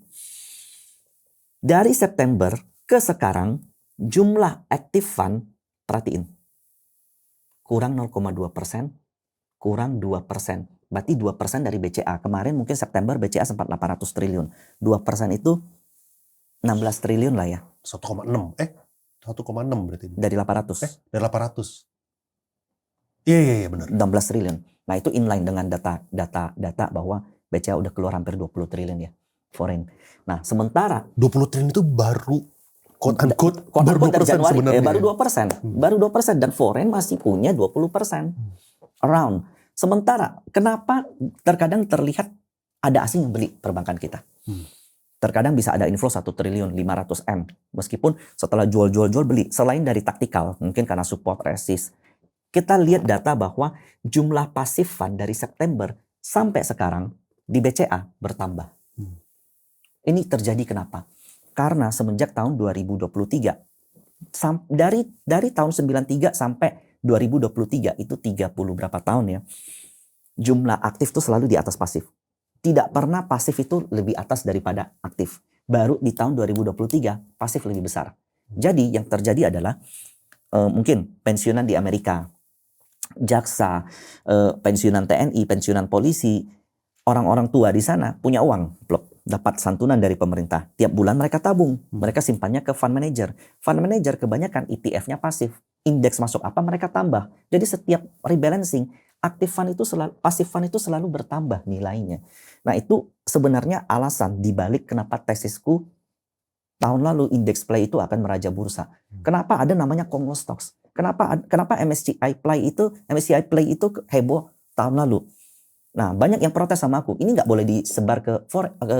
dari September ke sekarang, jumlah active fund, perhatiin, kurang 0,2%, kurang 2%. Berarti 2% dari BCA. Kemarin mungkin September BCA sempat 800 triliun. 2% itu 16 triliun lah ya. 1,6 berarti. Dari 800. Dari 800. Iya benar. 16 triliun. Nah itu inline dengan data bahwa BCA udah keluar hampir 20 triliun ya, foreign. Nah sementara 20 triliun itu baru quote unquote baru 2% sebenarnya. Baru 2%. Baru 2% dan foreign masih punya 20%. Around. Sementara kenapa terkadang terlihat ada asing yang beli perbankan kita? Terkadang bisa ada inflow 1 triliun 500 M. Meskipun setelah jual beli. Selain dari taktikal, mungkin karena support resist. Kita lihat data bahwa jumlah pasif fund dari September sampai sekarang di BCA bertambah. Ini terjadi kenapa? Karena semenjak tahun 2023, dari tahun 93 sampai 2023, itu 30 berapa tahun ya, jumlah aktif itu selalu di atas pasif. Tidak pernah pasif itu lebih atas daripada aktif. Baru di tahun 2023, pasif lebih besar. Jadi yang terjadi adalah mungkin pensiunan di Amerika, jaksa, pensiunan TNI, pensiunan polisi, orang-orang tua di sana punya uang, plop, dapat santunan dari pemerintah. Tiap bulan mereka tabung, mereka simpannya ke fund manager. Fund manager kebanyakan ETF-nya pasif. Indeks masuk apa mereka tambah. Jadi setiap rebalancing, aktif fund itu selalu, pasif fund itu selalu bertambah nilainya. Nah itu sebenarnya alasan dibalik kenapa tesisku tahun lalu indeks play itu akan meraja bursa. Kenapa ada namanya Congo Stocks? Kenapa MSCI Play itu heboh tahun lalu? Nah, banyak yang protes sama aku. Ini nggak boleh disebar ke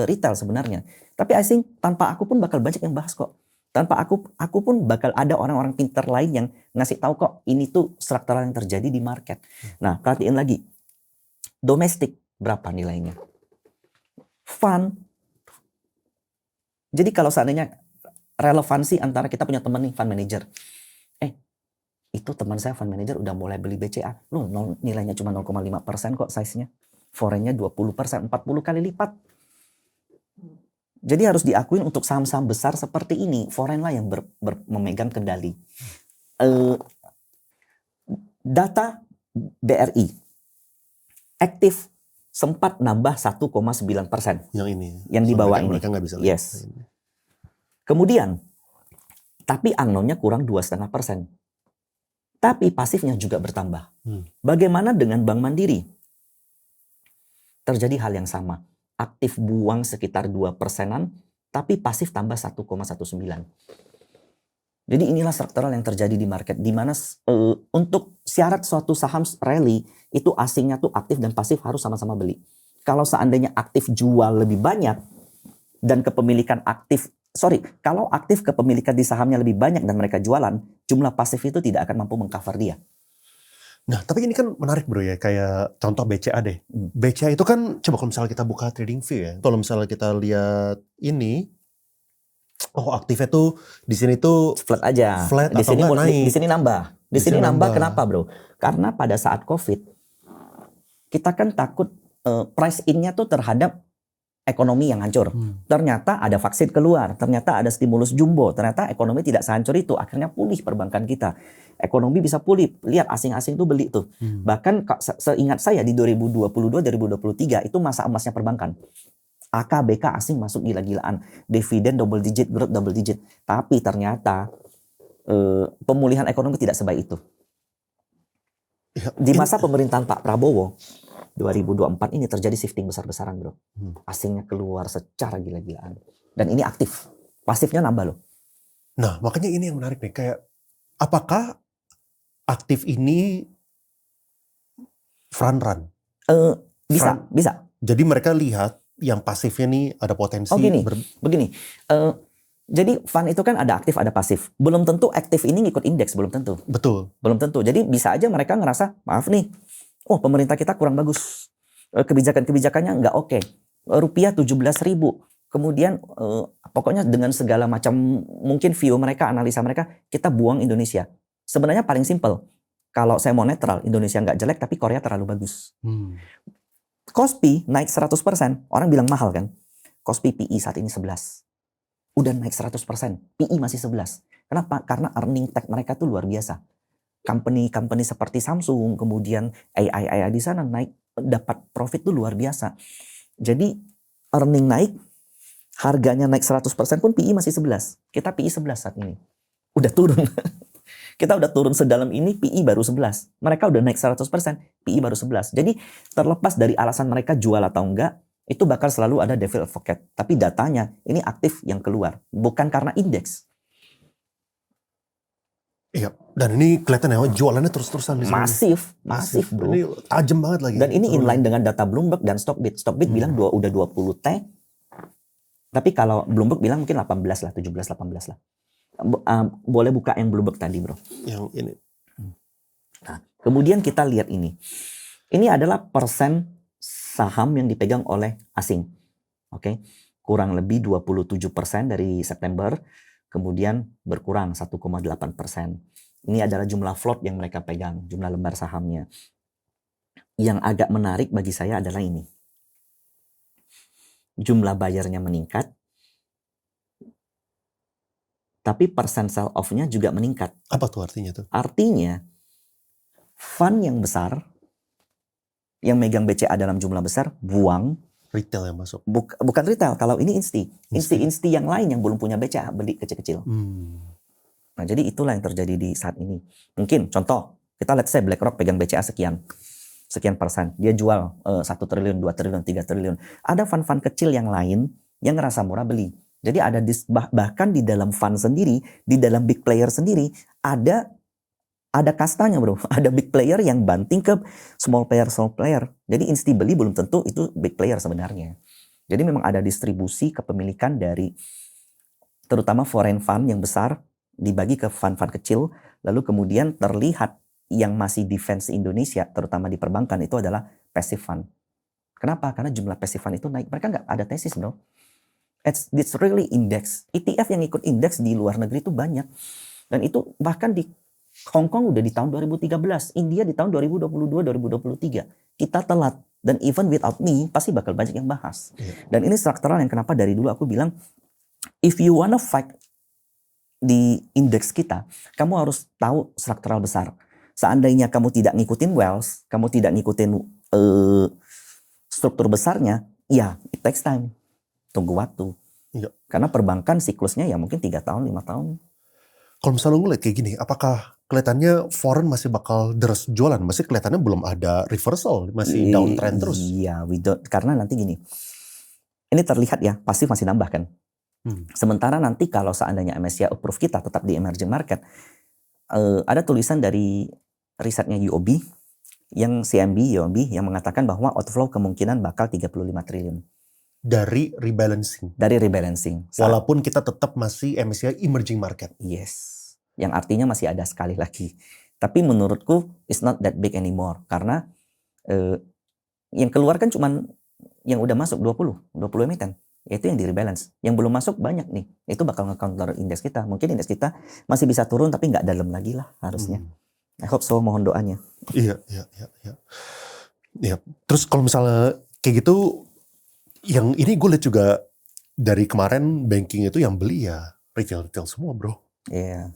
retail sebenarnya. Tapi I think tanpa aku pun bakal banyak yang bahas kok. Tanpa aku pun bakal ada orang-orang pintar lain yang ngasih tahu kok ini tuh struktural yang terjadi di market. Nah, perhatiin lagi. Domestik berapa nilainya? Fund. Jadi kalau seandainya relevansi antara kita punya teman nih fund manager. Itu teman saya fund manager udah mulai beli BCA. Loh, nilainya cuma 0,5% kok size-nya. Foreign-nya 20%, 40 kali lipat. Jadi harus diakuin untuk saham-saham besar seperti ini, foreign lah yang memegang kendali. Data BRI, aktif sempat nambah 1,9%. Yang ini. Yang di bawah ini. Mereka nggak bisa lihat. Yes. Kemudian, tapi unknown-nya kurang 2,5%. Tapi pasifnya juga bertambah. Bagaimana dengan Bank Mandiri? Terjadi hal yang sama. Aktif buang sekitar 2%-an, tapi pasif tambah 1,19. Jadi inilah struktural yang terjadi di market. Di mana untuk syarat suatu saham rally, itu asingnya tuh aktif dan pasif harus sama-sama beli. Kalau seandainya aktif jual lebih banyak, dan kepemilikan kalau aktif kepemilikan di sahamnya lebih banyak dan mereka jualan, jumlah pasif itu tidak akan mampu mengcover dia. Nah, tapi ini kan menarik bro ya, kayak contoh BCA deh. BCA itu kan, coba kalau misalnya kita buka trading view ya, kalau misalnya kita lihat ini, aktifnya tuh di sini tuh flat aja. Flat Di atau sini naik. Di sini nambah. Di sini nambah kenapa bro? Karena pada saat COVID, kita kan takut price in-nya tuh terhadap ekonomi yang hancur. Ternyata ada vaksin keluar, ternyata ada stimulus jumbo, ternyata ekonomi tidak sehancur itu, akhirnya pulih perbankan kita. Ekonomi bisa pulih, lihat asing-asing tuh beli tuh. Bahkan seingat saya di 2022-2023 itu masa emasnya perbankan. AKBK asing masuk gila-gilaan, dividen double digit, growth double digit. Tapi ternyata pemulihan ekonomi tidak sebaik itu. Di masa pemerintahan Pak Prabowo, 2024 ini terjadi shifting besar-besaran bro. Asingnya keluar secara gila-gilaan. Dan ini aktif. Pasifnya nambah loh. Nah makanya ini yang menarik nih. Kayak apakah aktif ini front run? Bisa. Jadi mereka lihat yang pasifnya nih ada potensi. Begini. Jadi fund itu kan ada aktif ada pasif. Belum tentu aktif ini ngikut indeks. Belum tentu. Betul. Belum tentu. Jadi bisa aja mereka ngerasa maaf nih. Pemerintah kita kurang bagus. Kebijakan-kebijakannya nggak oke. Rupiah 17.000. Kemudian pokoknya dengan segala macam mungkin view mereka, analisa mereka, kita buang Indonesia. Sebenarnya paling simple. Kalau saya mau netral, Indonesia nggak jelek tapi Korea terlalu bagus. Kospi naik 100%. Orang bilang mahal kan. Kospi PI saat ini 11. Udah naik 100%. PI masih 11. Kenapa? Karena earning tech mereka tuh luar biasa. Company seperti Samsung, kemudian AI di sana naik, dapat profit tuh luar biasa. Jadi earning naik, harganya naik 100% pun PI masih 11. Kita PI 11 saat ini. Udah turun. Kita udah turun sedalam ini, PI baru 11. Mereka udah naik 100%, PI baru 11. Jadi terlepas dari alasan mereka jual atau enggak, itu bakal selalu ada devil advocate. Tapi datanya, ini aktif yang keluar. Bukan karena indeks. Iya, dan ini kelihatan ya jualannya terus-terusan. Masif bro. Ini tajam banget lagi. Dan ini inline dengan data Bloomberg dan Stockbit. Stockbit bilang udah 20 T. Tapi kalau Bloomberg bilang mungkin 18 lah, 17, 18 lah. Boleh buka yang Bloomberg tadi bro. Yang ini. Nah, kemudian kita lihat ini. Ini adalah persen saham yang dipegang oleh asing. Oke. Kurang lebih 27% dari September. Kemudian berkurang 1,8%. Ini adalah jumlah float yang mereka pegang, jumlah lembar sahamnya. Yang agak menarik bagi saya adalah ini. Jumlah bayarnya meningkat, tapi persen sell off-nya juga meningkat. Apa tuh artinya tuh? Artinya, fund yang besar yang megang BCA dalam jumlah besar, buang. Retail yang masuk. Bukan retail, kalau ini insti yang lain yang belum punya BCA, beli kecil-kecil. Nah, jadi itulah yang terjadi di saat ini. Mungkin contoh, kita let's say BlackRock pegang BCA sekian persen. Dia jual 1 triliun, 2 triliun, 3 triliun. Ada fund-fund kecil yang lain yang ngerasa murah beli. Jadi ada bahkan di dalam fund sendiri, di dalam big player sendiri, ada kastanya bro. Ada big player yang banting ke small player. Jadi insti beli belum tentu itu big player sebenarnya. Jadi memang ada distribusi kepemilikan dari terutama foreign fund yang besar dibagi ke fund-fund kecil. Lalu kemudian terlihat yang masih defense Indonesia terutama di perbankan itu adalah passive fund. Kenapa? Karena jumlah passive fund itu naik. Mereka nggak ada tesis bro. It's really index. ETF yang ikut indeks di luar negeri itu banyak. Dan itu bahkan di Hong Kong udah di tahun 2013, India di tahun 2022-2023. Kita telat dan even without me pasti bakal banyak yang bahas. Dan ini struktural yang kenapa dari dulu aku bilang if you wanna fight di indeks kita, kamu harus tahu struktural besar. Seandainya kamu tidak ngikutin wealth, kamu tidak ngikutin struktur besarnya, ya it takes time. Tunggu waktu. Karena perbankan siklusnya ya mungkin 3 tahun, 5 tahun. Kalau misalnya ngeliat kayak gini, apakah kelihatannya foreign masih bakal deras jualan? Masih kelihatannya belum ada reversal, masih downtrend terus. Iya, karena nanti gini, ini terlihat ya, pasif masih nambah kan. Sementara nanti kalau seandainya MSCI approve kita tetap di emerging market, ada tulisan dari risetnya UOB, yang UOB yang mengatakan bahwa outflow kemungkinan bakal 35 triliun. Dari rebalancing. Walaupun kita tetap masih MSCI emerging market. Yes. Yang artinya masih ada sekali lagi. Tapi menurutku it's not that big anymore. Karena yang keluar kan cuman yang udah masuk 20 emiten. Yaitu yang di rebalance. Yang belum masuk banyak nih. Itu bakal nge-counter indeks kita. Mungkin indeks kita masih bisa turun tapi nggak dalam lagi lah harusnya. I hope so, mohon doanya. Iya. Terus kalau misalnya kayak gitu, yang ini gue lihat juga dari kemarin banking itu yang beli ya retail semua bro. Iya.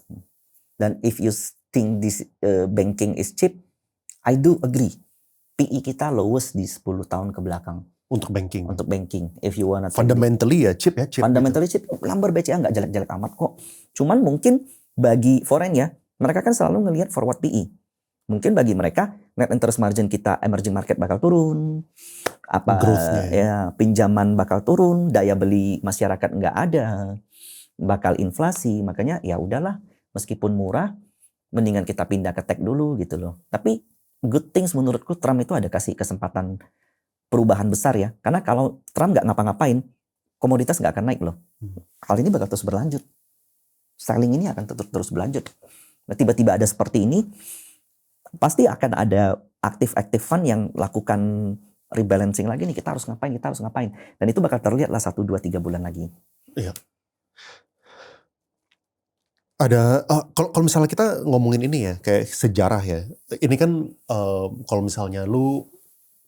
Dan if you think this banking is cheap, I do agree. PE kita lowest di 10 tahun ke belakang. Untuk banking. If you wanna fundamentally ya cheap. Fundamentally cheap. Number BCA nggak jelek-jelek amat kok. Cuman mungkin bagi foreign ya, mereka kan selalu ngelihat forward PE. Mungkin bagi mereka net interest margin kita emerging market bakal turun. Pinjaman bakal turun, daya beli masyarakat nggak ada, bakal inflasi, makanya ya udahlah, meskipun murah, mendingan kita pindah ke tech dulu gitu loh. Tapi good things menurutku Trump itu ada kasih kesempatan perubahan besar ya, karena kalau Trump nggak ngapa-ngapain, komoditas nggak akan naik loh. Hal ini bakal terus berlanjut, selling ini akan terus berlanjut. Nah, tiba-tiba ada seperti ini, pasti akan ada aktif fund yang lakukan rebalancing lagi nih, kita harus ngapain. Dan itu bakal terlihat lah 1, 2, 3 bulan lagi. Iya. Ada, kalau misalnya kita ngomongin ini ya, kayak sejarah ya. Ini kan kalau misalnya lu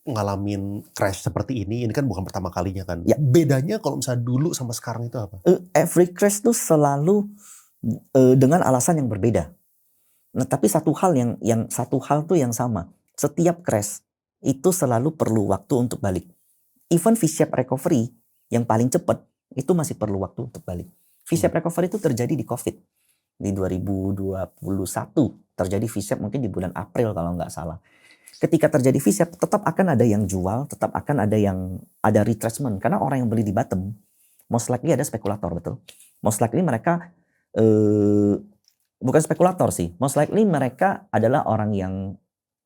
ngalamin crash seperti ini kan bukan pertama kalinya kan. Ya. Bedanya kalau misalnya dulu sama sekarang itu apa? Every crash tuh selalu dengan alasan yang berbeda. Nah, tapi satu hal tuh yang sama. Setiap crash itu selalu perlu waktu untuk balik. Even V-shape recovery yang paling cepat itu masih perlu waktu untuk balik. V-shape recovery itu terjadi di COVID di 2021, terjadi V-shape mungkin di bulan April kalau nggak salah. Ketika terjadi V-shape tetap akan ada yang jual, tetap akan ada retracement karena orang yang beli di bottom most likely ada spekulator, betul. Most likely mereka bukan spekulator sih, most likely mereka adalah orang yang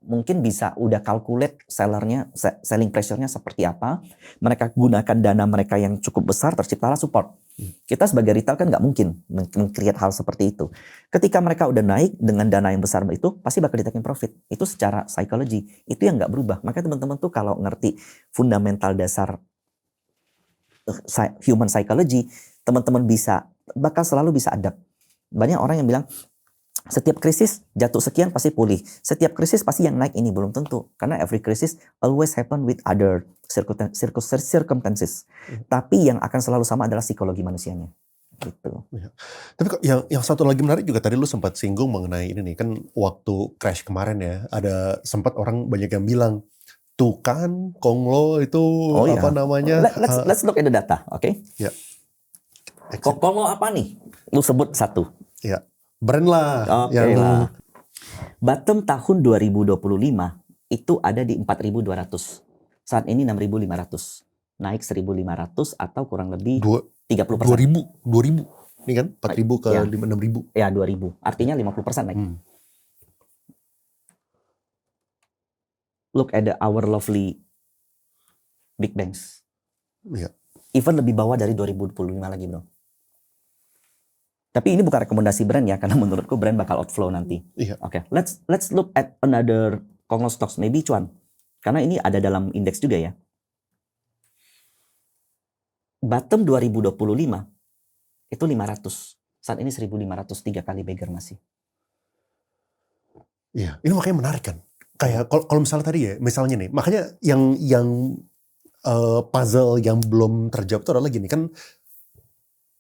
mungkin bisa udah calculate selling pressure-nya seperti apa. Mereka gunakan dana mereka yang cukup besar, terciptalah support. Kita sebagai retail kan nggak mungkin meng-create hal seperti itu. Ketika mereka udah naik dengan dana yang besar itu, pasti bakal ditaking profit. Itu secara psychology, itu yang nggak berubah. Makanya teman-teman tuh kalau ngerti fundamental dasar human psychology, teman-teman bakal selalu bisa adapt. Banyak orang yang bilang, setiap krisis jatuh sekian pasti pulih. Setiap krisis pasti yang naik ini belum tentu. Karena every crisis always happen with other circumstances. Tapi yang akan selalu sama adalah psikologi manusianya. Gitu. Ya. Tapi yang satu lagi menarik juga tadi lu sempat singgung mengenai ini nih. Kan waktu crash kemarin ya, ada sempat orang banyak yang bilang Tuh kan, Konglo itu Oh iya. apa namanya? Let's look at the data, oke? Ya, Konglo apa nih? Lu sebut satu. ya, brand lah Oke yang lah. Bottom tahun 2025 itu ada di 4.200. Saat ini 6.500. Naik 1.500 atau kurang lebih 30%. 2000, ini kan 4.000 ke Ya. 6.000. Ya, 2.000. Artinya 50% naik. Look at our lovely big banks. Iya. Even lebih bawah dari 2025 lagi, bro. Tapi ini bukan rekomendasi brand ya, karena menurutku brand bakal outflow nanti. Iya. Oke, let's look at another Konglo stocks, maybe Cuan. Karena ini ada dalam indeks juga ya. Bottom 2025 itu 500. Saat ini 1.503 kali beggar masih. Iya, ini makanya menarik kan. Kayak kalau misalnya tadi ya, misalnya nih, makanya yang puzzle yang belum terjawab itu adalah gini kan,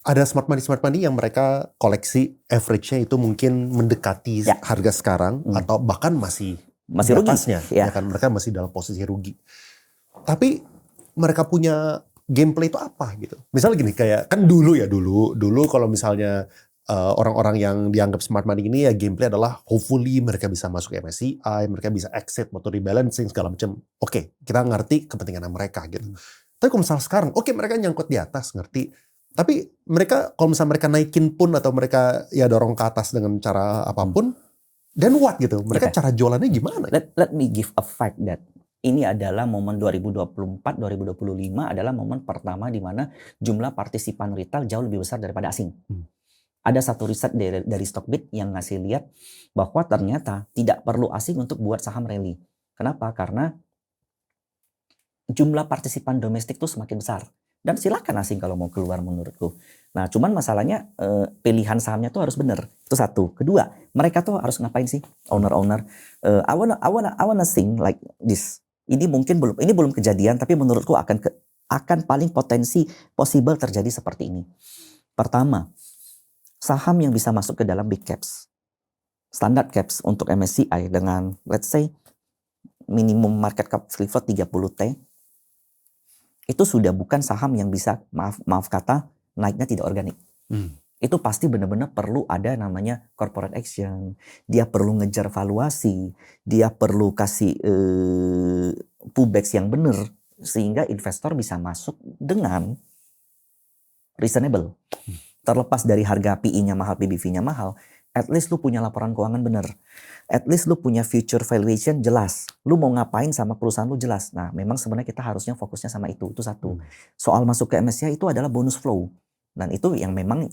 ada smart money yang mereka koleksi average-nya itu mungkin mendekati harga sekarang atau bahkan masih di rugi. atasnya, ya kan, mereka masih dalam posisi rugi. Tapi mereka punya gameplay itu apa gitu. Misalnya gini, kayak kan dulu kalau misalnya orang-orang yang dianggap smart money ini ya gameplay adalah hopefully mereka bisa masuk MSCI, mereka bisa exit, waktu rebalancing segala macam. Oke, kita ngerti kepentingan mereka gitu. Tapi kalau misalnya sekarang, oke mereka nyangkut di atas, ngerti. Tapi mereka kalau misalnya mereka naikin pun atau mereka ya dorong ke atas dengan cara apapun, then what gitu. Mereka cara jualannya gimana? Let me give a fact that ini adalah momen 2024-2025 adalah momen pertama di mana jumlah partisipan retail jauh lebih besar daripada asing. Ada satu riset dari Stockbit yang ngasih lihat bahwa ternyata tidak perlu asing untuk buat saham rally. Kenapa? Karena jumlah partisipan domestik itu semakin besar. Dan silakan asing kalau mau keluar menurutku. Nah, cuman masalahnya pilihan sahamnya tuh harus benar. Itu satu. Kedua, mereka tuh harus ngapain sih? Owner. I wanna think like this. Ini belum kejadian, tapi menurutku akan paling possible terjadi seperti ini. Pertama, saham yang bisa masuk ke dalam big caps, standard caps untuk MSCI dengan let's say minimum market cap free float 30T, itu sudah bukan saham yang bisa maaf kata naiknya tidak organik. Itu pasti benar-benar perlu ada namanya corporate action. Dia perlu ngejar valuasi, dia perlu kasih pullbacks yang benar sehingga investor bisa masuk dengan reasonable. Terlepas dari harga PI-nya mahal, PBV-nya mahal, at least lu punya laporan keuangan bener. At least lu punya future valuation jelas. Lu mau ngapain sama perusahaan lu jelas. Nah, memang sebenarnya kita harusnya fokusnya sama itu. Itu satu. Soal masuk ke MSCI itu adalah bonus flow. Dan itu yang memang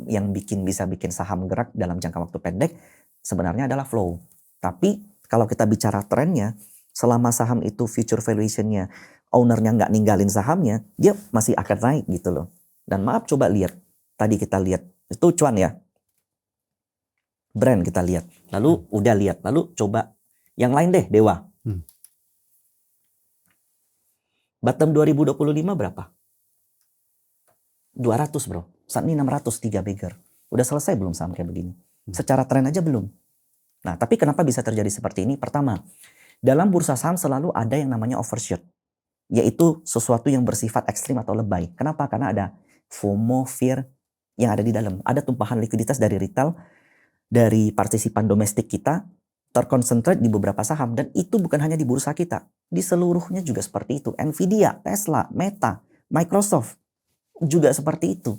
yang bisa bikin saham gerak dalam jangka waktu pendek sebenarnya adalah flow. Tapi kalau kita bicara trennya, selama saham itu future valuation-nya, owner-nya nggak ninggalin sahamnya, dia masih akan naik gitu loh. Dan maaf coba lihat. Tadi kita lihat, itu Cuan ya. Brand kita lihat. Lalu udah lihat. Lalu coba yang lain deh, Dewa. Bottom 2025 berapa? 200 bro. Saat ini 603 beggar. Udah selesai belum saham kayak begini? Secara tren aja belum. Nah, tapi kenapa bisa terjadi seperti ini? Pertama, dalam bursa saham selalu ada yang namanya overshoot. Yaitu sesuatu yang bersifat ekstrim atau lebay. Kenapa? Karena ada FOMO, fear, yang ada di dalam. Ada tumpahan likuiditas dari retail, dari partisipan domestik kita, terkonsentrat di beberapa saham. Dan itu bukan hanya di bursa kita. Di seluruhnya juga seperti itu. Nvidia, Tesla, Meta, Microsoft juga seperti itu.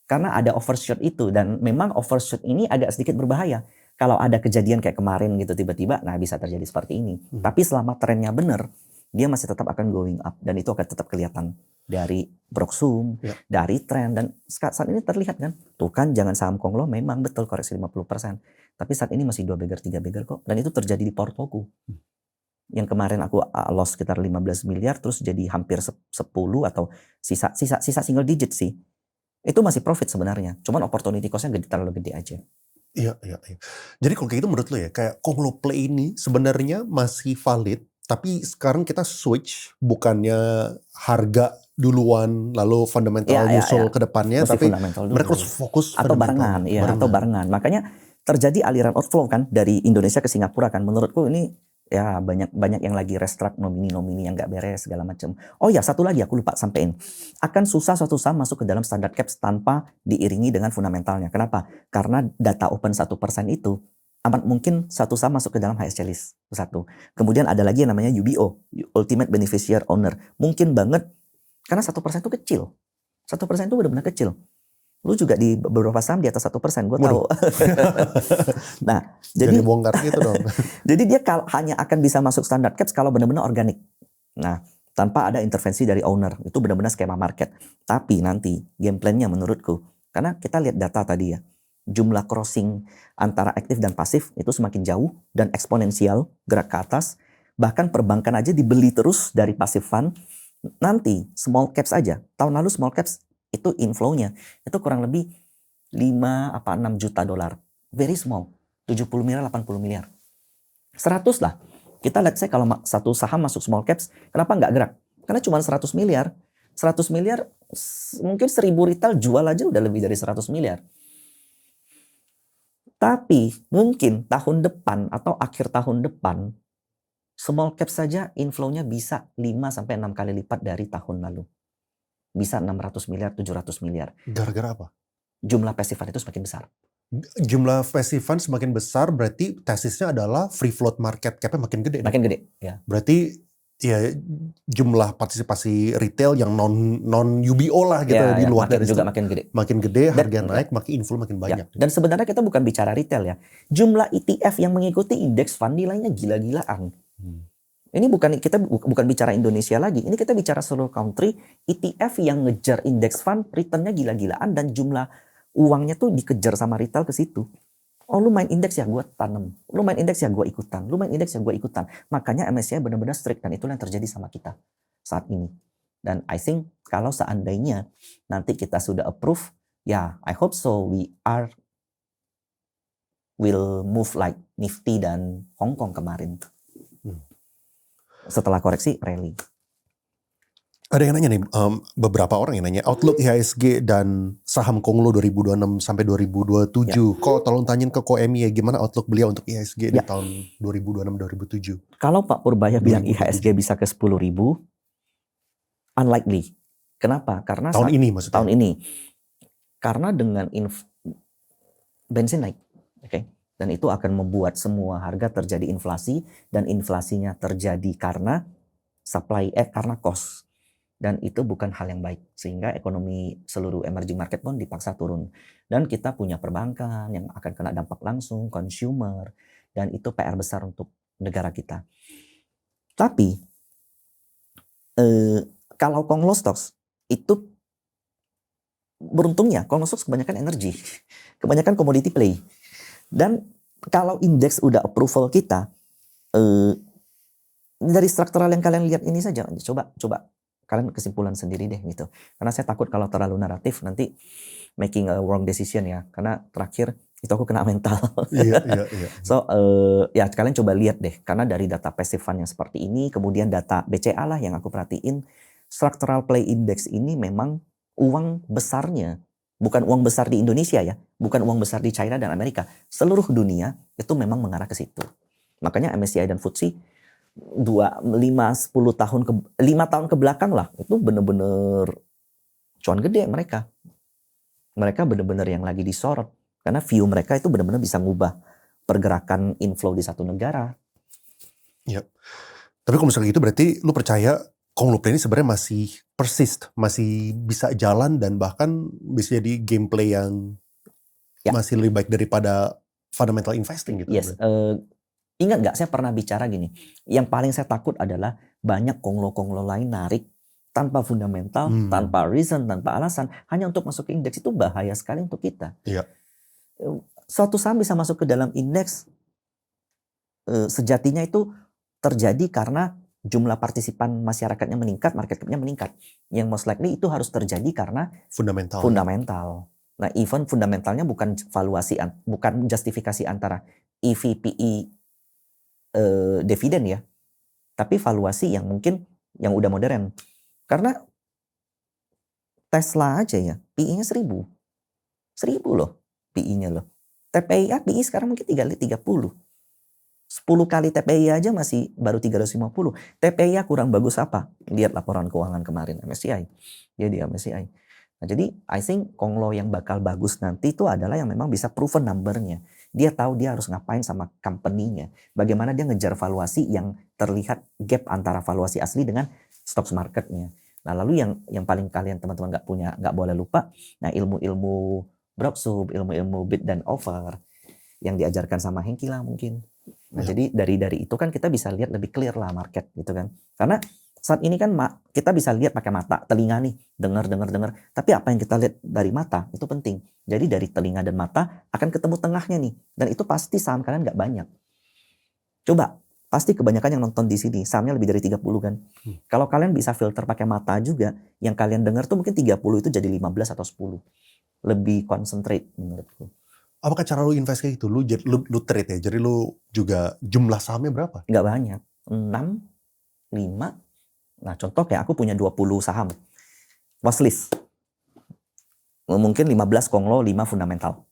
Karena ada overshoot itu. Dan memang overshoot ini agak sedikit berbahaya. Kalau ada kejadian kayak kemarin gitu tiba-tiba, nah bisa terjadi seperti ini. Tapi selama trennya benar, dia masih tetap akan going up. Dan itu akan tetap kelihatan dari Broksum, dari tren, dan saat ini terlihat kan, tuh kan jangan saham Konglo memang betul koreksi 50%, tapi saat ini masih 2 beggar, 3 beggar kok, dan itu terjadi di portoku. Yang kemarin aku loss sekitar 15 miliar, terus jadi hampir 10 atau sisa single digit sih. Itu masih profit sebenarnya, cuman opportunity cost-nya terlalu gede aja. Iya. Jadi kalau kayak gitu menurut lo ya, kayak Konglo Play ini sebenarnya masih valid, tapi sekarang kita switch, bukannya harga duluan lalu fundamental nyusul ke depannya, tapi mereka harus fokus atau barengan, atau barengan. Makanya terjadi aliran outflow kan dari Indonesia ke Singapura kan. Menurutku ini Ya banyak yang lagi restruct nomini-nomini yang nggak beres segala macam. Oh ya satu lagi aku lupa sampein. Akan susah suatu saham masuk ke dalam standard caps tanpa diiringi dengan fundamentalnya. Kenapa? Karena data open 1% itu amat mungkin satu saham masuk ke dalam HSC list. Satu. Kemudian ada lagi yang namanya UBO, Ultimate Beneficiary Owner. Mungkin banget karena 1% itu kecil. 1% itu benar-benar kecil. Lu juga di beberapa saham di atas 1%, gue tahu. Nah, jadi bongkar gitu dong. jadi dia hanya akan bisa masuk standard caps kalau benar-benar organik. Nah, tanpa ada intervensi dari owner. Itu benar-benar skema market. Tapi nanti game plan-nya menurutku, karena kita lihat data tadi ya, jumlah crossing antara aktif dan pasif itu semakin jauh dan eksponensial gerak ke atas. Bahkan perbankan aja dibeli terus dari passive fund. Nanti small caps aja. Tahun lalu small caps itu inflow-nya itu kurang lebih 5 apa 6 juta dolar. Very small. 70 miliar, 80 miliar. 100 lah. Kita lihat saya kalau satu saham masuk small caps, kenapa nggak gerak? Karena cuma 100 miliar. 100 miliar mungkin 1000 retail jual aja udah lebih dari 100 miliar. Tapi mungkin tahun depan atau akhir tahun depan small cap saja inflow-nya bisa 5 sampai 6 kali lipat dari tahun lalu. Bisa 600 miliar, 700 miliar. Gara-gara apa? Jumlah passive fund itu semakin besar. Jumlah passive fund semakin besar berarti tesisnya adalah free float market cap-nya makin gede. Makin gede, ya. Berarti ya jumlah partisipasi retail yang non UBO lah gitu Ya, di ya, luar makin dari juga situ. makin gede. Makin gede, Dan- harga naik, makin inflow makin Ya, banyak. dan sebenarnya kita bukan bicara retail ya. Jumlah ETF yang mengikuti indeks fund nilainya gila-gilaan. Ini kita bukan bicara Indonesia lagi. Ini kita bicara seluruh country. ETF yang ngejar indeks fund returnnya gila-gilaan dan jumlah uangnya tuh dikejar sama retail ke situ. Oh lu main indeks ya gue tanam. Lu main indeks ya gue ikutan. Lu main indeks ya gue ikutan. Makanya MSCI benar-benar strict dan itulah yang terjadi sama kita saat ini. Dan I think kalau seandainya nanti kita sudah approve, ya I hope so will move like Nifty dan Hong Kong kemarin. Setelah koreksi rally. Ada yang nanya nih, beberapa orang yang nanya outlook IHSG dan saham Konglo 2026 sampai 2027. Kok tolong tanyain ke Koemi ya gimana outlook beliau untuk IHSG di tahun 2026-2027. Kalau Pak Purbaya bilang IHSG bisa ke 10.000, unlikely. Kenapa? Karena Tahun ini maksudnya. Tahun ini. Karena dengan bensin naik, oke. Dan itu akan membuat semua harga terjadi inflasi dan inflasinya terjadi karena karena cost. Dan itu bukan hal yang baik sehingga ekonomi seluruh emerging market pun dipaksa turun. Dan kita punya perbankan yang akan kena dampak langsung, consumer, dan itu PR besar untuk negara kita. Tapi kalau Konglo Stocks itu beruntungnya Konglo Stocks kebanyakan energi, kebanyakan commodity play. Dan kalau indeks udah approval kita, dari struktural yang kalian lihat ini saja, coba kalian kesimpulan sendiri deh gitu. Karena saya takut kalau terlalu naratif nanti making a wrong decision ya. Karena terakhir itu aku kena mental. Iya. So ya kalian coba lihat deh. Karena dari data passive fund yang seperti ini, kemudian data BCA lah yang aku perhatiin, structural play index ini memang uang besarnya bukan uang besar di Indonesia ya, bukan uang besar di China dan Amerika. Seluruh dunia itu memang mengarah ke situ. Makanya MSCI dan FTSE 5 tahun ke belakang lah itu bener-bener cuan gede mereka. Mereka bener-bener yang lagi disorot karena view mereka itu bener-bener bisa ngubah pergerakan inflow di satu negara. Ya. Tapi kalau misalnya gitu berarti lu percaya Konglo Play ini sebenarnya masih persist, masih bisa jalan dan bahkan bisa jadi gameplay yang masih lebih baik daripada fundamental investing gitu. Yes. Ingat nggak saya pernah bicara gini, yang paling saya takut adalah banyak konglo-konglo lain narik tanpa fundamental, tanpa reason, tanpa alasan, hanya untuk masuk ke indeks. Itu bahaya sekali untuk kita. Iya. Suatu saham bisa masuk ke dalam indeks, sejatinya itu terjadi karena jumlah partisipan masyarakatnya meningkat, market cap-nya meningkat. Yang most likely itu harus terjadi karena fundamental. Nah, even fundamentalnya bukan valuasi, bukan justifikasi antara EV, PE, dividen ya, tapi valuasi yang mungkin yang udah modern. Karena Tesla aja ya, PE-nya 1000 loh, PE-nya loh. TPIA PE sekarang mungkin 30. 10 kali TPI aja masih baru 350. TPI kurang bagus apa? Lihat laporan keuangan kemarin MSCI. Dia di MSCI. Nah, jadi I think Konglo yang bakal bagus nanti itu adalah yang memang bisa proven numbernya. Dia tahu dia harus ngapain sama company-nya. Bagaimana dia ngejar valuasi yang terlihat gap antara valuasi asli dengan stocks market-nya. Nah, lalu yang paling kalian teman-teman nggak boleh lupa, nah ilmu-ilmu Broksub, ilmu-ilmu bid dan offer yang diajarkan sama Hengki lah mungkin. Nah, jadi dari itu kan kita bisa lihat lebih clear lah market gitu kan. Karena saat ini kan kita bisa lihat pakai mata, telinga nih, dengar. Tapi apa yang kita lihat dari mata itu penting. Jadi dari telinga dan mata akan ketemu tengahnya nih. Dan itu pasti saham kalian nggak banyak. Coba, pasti kebanyakan yang nonton di sini sahamnya lebih dari 30 kan. Kalau kalian bisa filter pakai mata juga, yang kalian dengar tuh mungkin 30 itu jadi 15 atau 10. Lebih concentrate menurutku. Apakah cara lu invest kayak gitu? Lu trade ya, jadi lu juga jumlah sahamnya berapa? Nggak banyak, 6, 5. Nah contoh kayak aku punya 20 saham, watchlist. Mungkin 15 Konglo, 5 fundamental.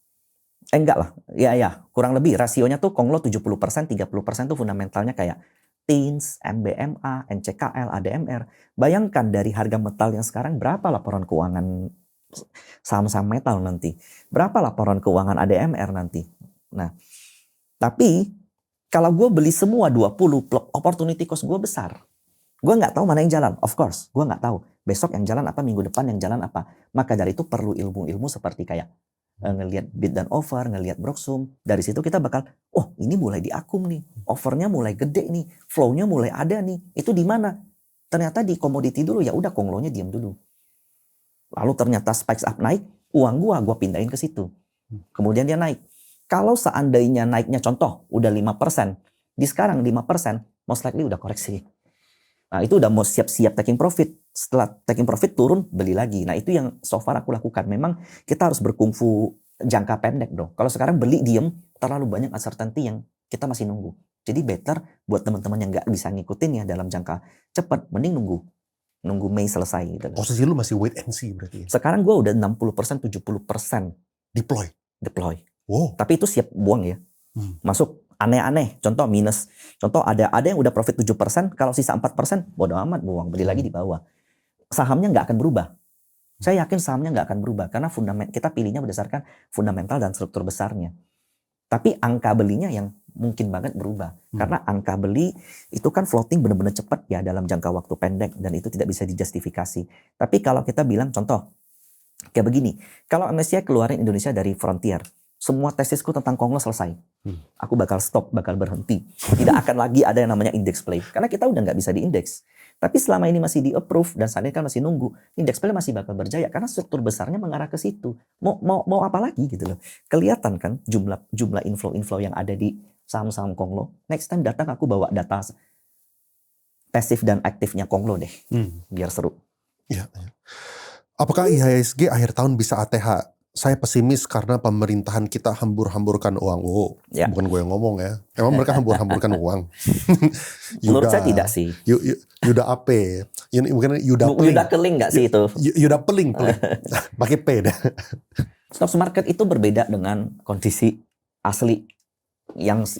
Enggak lah, ya kurang lebih rasionya tuh Konglo 70%, 30% tuh fundamentalnya kayak TINS, MBMA, NCKL, ADMR. Bayangkan dari harga metal yang sekarang berapa laporan keuangan saham-saham metal nanti. Berapa laporan keuangan ADMR nanti. Nah, tapi kalau gue beli semua 20, opportunity cost gue besar. Gue nggak tahu mana yang jalan, of course. Gue nggak tahu besok yang jalan apa, minggu depan yang jalan apa. Maka dari itu perlu ilmu-ilmu seperti kayak ngelihat bid dan offer, ngelihat Broksum. Dari situ kita bakal, oh ini mulai diakum nih, offernya mulai gede nih, flow-nya mulai ada nih. Itu di mana? Ternyata di komoditi dulu, ya udah Konglonya diam dulu. Lalu ternyata spikes up naik, uang gue pindahin ke situ. Kemudian dia naik. Kalau seandainya naiknya contoh udah 5%, di sekarang 5%, most likely udah koreksi. Nah itu udah mau siap-siap taking profit. Setelah taking profit turun, beli lagi. Nah itu yang so far aku lakukan. Memang kita harus berkungfu jangka pendek dong. Kalau sekarang beli diem, terlalu banyak uncertainty yang kita masih nunggu. Jadi better buat teman-teman yang nggak bisa ngikutin ya dalam jangka cepat, mending nunggu Mei selesai gitu. Posisi lu masih wait and see berarti ya? Sekarang gue udah 60%, 70% Deploy. Wow. Tapi itu siap buang ya. Masuk aneh-aneh, contoh minus. Contoh ada yang udah profit 7%, kalau sisa 4%, bodo amat buang, beli lagi di bawah. Sahamnya nggak akan berubah. Saya yakin sahamnya nggak akan berubah, karena kita pilihnya berdasarkan fundamental dan struktur besarnya. Tapi angka belinya yang mungkin banget berubah. Karena angka beli itu kan floating benar-benar cepat ya dalam jangka waktu pendek, dan itu tidak bisa dijustifikasi. Tapi kalau kita bilang contoh, kayak begini, kalau MSCI keluarin Indonesia dari frontier, semua tesisku tentang Konglo selesai. Aku bakal stop, bakal berhenti. Tidak akan lagi ada yang namanya index play. Karena kita udah nggak bisa di index. Tapi selama ini masih di approve dan saat ini kan masih nunggu, index play masih bakal berjaya karena struktur besarnya mengarah ke situ. Mau apa lagi gitu loh. Kelihatan kan jumlah inflow yang ada di saham-saham Konglo. Next time datang aku bawa data pasif dan aktifnya Konglo deh. Biar seru. Ya. Apakah IHSG akhir tahun bisa ATH? Saya pesimis karena pemerintahan kita hambur-hamburkan uang. Ya. Bukan gue yang ngomong ya. Emang mereka hambur-hamburkan uang. Menurut saya tidak sih. Yuda Ape. Mungkin Yuda Peling. Yuda Keling nggak sih itu? Yuda Peling. Pakai P dah. Stock market itu berbeda dengan kondisi asli. Yang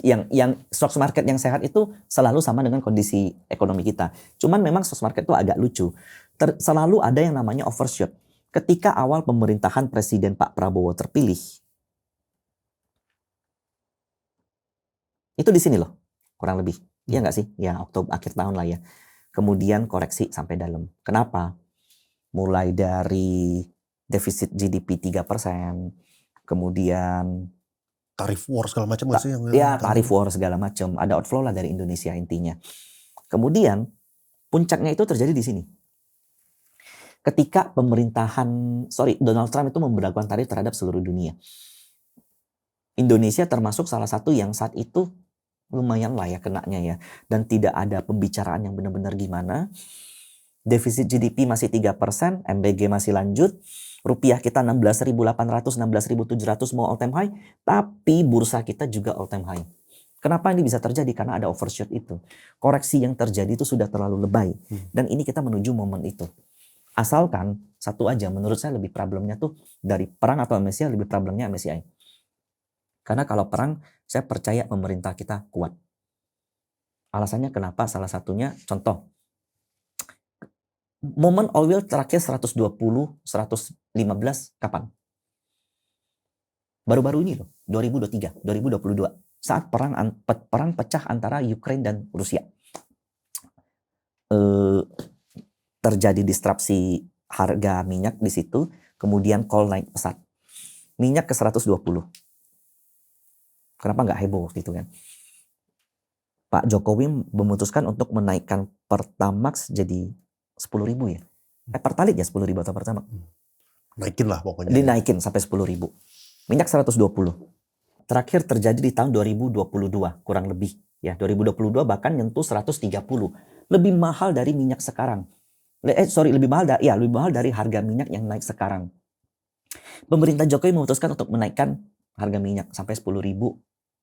stock market yang sehat itu selalu sama dengan kondisi ekonomi kita. Cuman memang stock market itu agak lucu. Selalu ada yang namanya overshoot. Ketika awal pemerintahan Presiden Pak Prabowo terpilih, itu di sini loh, kurang lebih. Iya nggak sih? Ya Oktober akhir tahun lah ya. Kemudian koreksi sampai dalam. Kenapa? Mulai dari defisit GDP 3%, kemudian tarif war segala macam nggak sih? Ya tarif war segala macam. Ada outflow lah dari Indonesia intinya. Kemudian puncaknya itu terjadi di sini. Ketika Donald Trump itu memberlakukan tarif terhadap seluruh dunia. Indonesia termasuk salah satu yang saat itu lumayan lah ya kenanya ya. Dan tidak ada pembicaraan yang benar-benar gimana. Defisit GDP masih 3%, MBG masih lanjut. Rupiah kita 16.800, 16.700 mau all time high. Tapi bursa kita juga all time high. Kenapa ini bisa terjadi? Karena ada overshoot itu. Koreksi yang terjadi itu sudah terlalu lebay. Dan ini kita menuju momen itu. Asalkan satu aja, menurut saya lebih problemnya tuh dari perang atau MSCI, lebih problemnya MSCI. Karena kalau perang, saya percaya pemerintah kita kuat. Alasannya kenapa? Salah satunya contoh, momen oil terakhir 120, 115 kapan? Baru-baru ini loh, 2023, 2022. Saat perang pecah antara Ukraina dan Rusia. Terjadi disrupsi harga minyak di situ, kemudian call naik pesat. Minyak ke 120. Kenapa nggak heboh waktu itu kan? Pak Jokowi memutuskan untuk menaikkan Pertamax jadi 10.000 ya. Pertalite ya 10.000 atau Pertamax. Naikin lah pokoknya. Dinaikin sampai 10.000. Minyak 120. Terakhir terjadi di tahun 2022 kurang lebih. Ya 2022 bahkan nyentuh 130. Lebih mahal dari minyak sekarang. Lebih mahal dari harga minyak yang naik sekarang. Pemerintah Jokowi memutuskan untuk menaikkan harga minyak sampai 10.000.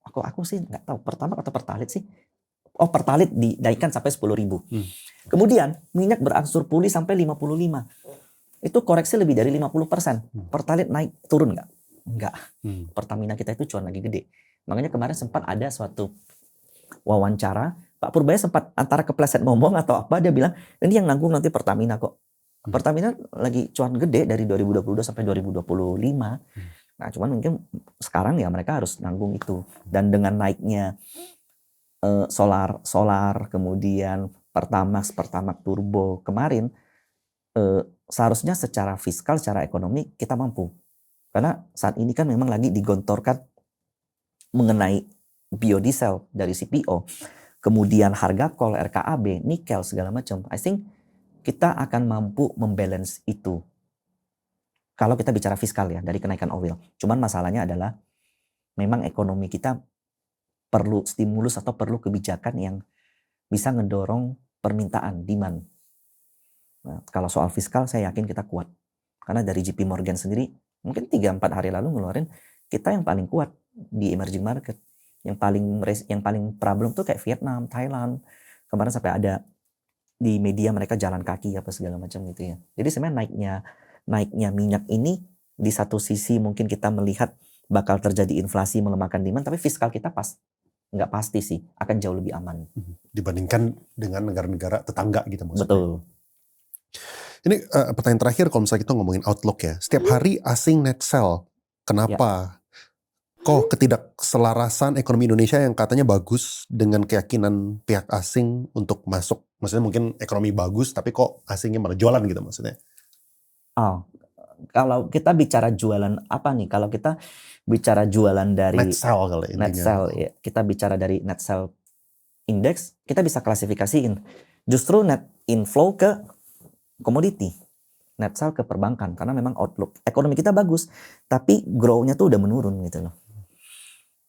Aku sih nggak tahu Pertamax atau Pertalite sih. Oh, Pertalite dinaikkan sampai 10.000. Kemudian minyak berangsur pulih sampai 55. Itu koreksi lebih dari 50%. Pertalite naik, turun nggak? Enggak. Pertamina kita itu cuan lagi gede. Makanya kemarin sempat ada suatu wawancara, Pak Purbaya sempat antara kepleset ngomong atau apa, dia bilang, ini yang nanggung nanti Pertamina kok. Pertamina lagi cuan gede dari 2022 sampai 2025. Nah, cuman mungkin sekarang ya mereka harus nanggung itu. Dan dengan naiknya solar, kemudian Pertamax Turbo kemarin, seharusnya secara fiskal, secara ekonomi kita mampu. Karena saat ini kan memang lagi digontorkan mengenai biodiesel dari CPO, kemudian harga coal, RKAB, nikel segala macam. I think kita akan mampu membalance itu. Kalau kita bicara fiskal ya dari kenaikan oil. Cuman masalahnya adalah memang ekonomi kita perlu stimulus atau perlu kebijakan yang bisa ngedorong permintaan, demand. Nah, kalau soal fiskal saya yakin kita kuat. Karena dari JP Morgan sendiri mungkin 3-4 hari lalu ngeluarin kita yang paling kuat di emerging market. Yang paling problem tuh kayak Vietnam, Thailand. Kemarin sampai ada di media mereka jalan kaki apa segala macam gitu ya. Jadi sebenarnya naiknya minyak ini di satu sisi mungkin kita melihat bakal terjadi inflasi melemahkan demand, tapi fiskal kita nggak pasti sih, akan jauh lebih aman. Dibandingkan dengan negara-negara tetangga gitu maksudnya. Betul. Ini pertanyaan terakhir kalau misalnya kita ngomongin outlook ya. Setiap hari asing net sell. Kenapa? Kok ketidakselarasan ekonomi Indonesia yang katanya bagus dengan keyakinan pihak asing untuk masuk. Maksudnya mungkin ekonomi bagus tapi kok asingnya malah jualan gitu maksudnya. Oh, kalau kita bicara jualan apa nih? Kalau kita bicara jualan dari net sell kali intinya. Net sell ya. Kita bicara dari net sell index, kita bisa klasifikasiin. Justru net inflow ke komoditi, net sell ke perbankan, karena memang outlook ekonomi kita bagus, tapi grow-nya tuh udah menurun gitu loh.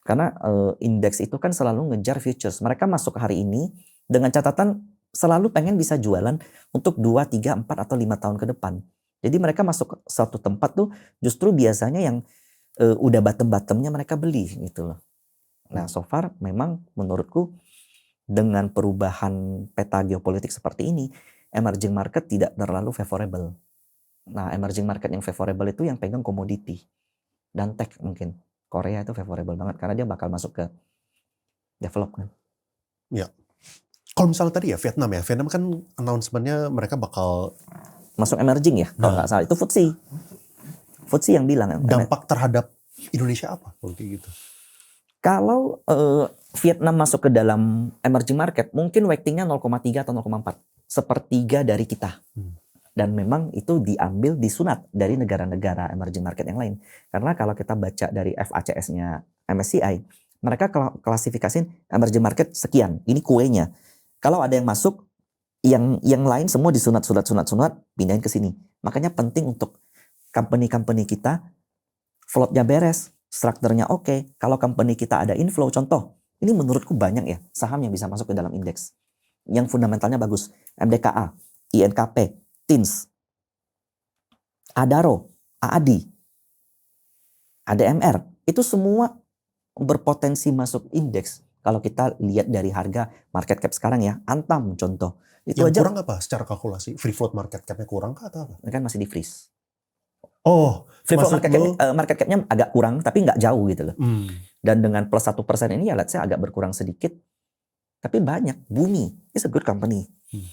Karena indeks itu kan selalu ngejar futures. Mereka masuk hari ini dengan catatan selalu pengen bisa jualan untuk 2, 3, 4 atau 5 tahun ke depan. Jadi mereka masuk ke suatu tempat tuh justru biasanya yang udah bottom-bottomnya mereka beli gitu loh. Nah, so far memang menurutku dengan perubahan peta geopolitik seperti ini, emerging market tidak terlalu favorable. Nah, emerging market yang favorable itu yang pegang komoditi dan tech mungkin. Korea itu favorable banget karena dia bakal masuk ke development. Ya. Kalau misalnya tadi ya Vietnam kan announcement-nya mereka bakal masuk emerging ya, kalau nggak salah itu FTSE yang bilang. Dampak terhadap Indonesia apa kalau kayak gitu? Kalau Vietnam masuk ke dalam emerging market, mungkin weightingnya 0,3 atau 0,4, sepertiga dari kita. Dan memang itu diambil disunat dari negara-negara emerging market yang lain. Karena kalau kita baca dari FACS-nya MSCI, mereka klasifikasiin emerging market sekian. Ini kuenya. Kalau ada yang masuk, yang lain semua disunat, pindahin ke sini. Makanya penting untuk company-company kita, floatnya beres, strukturnya oke. Kalau company kita ada inflow, contoh, ini menurutku banyak ya saham yang bisa masuk ke dalam indeks. Yang fundamentalnya bagus. MDKA, INKP, TINS, Adaro, AADI, ADMR, itu semua berpotensi masuk indeks. Kalau kita lihat dari harga market cap sekarang ya, Antam contoh. Itu yang aja kurang apa secara kalkulasi? Free float market cap-nya kurang kah atau apa? kan masih di freeze. Oh, free float market cap-nya agak kurang tapi nggak jauh gitu loh. Dan dengan plus 1% ini ya let's say agak berkurang sedikit. Tapi banyak, Bumi, it's a good company. Hmm.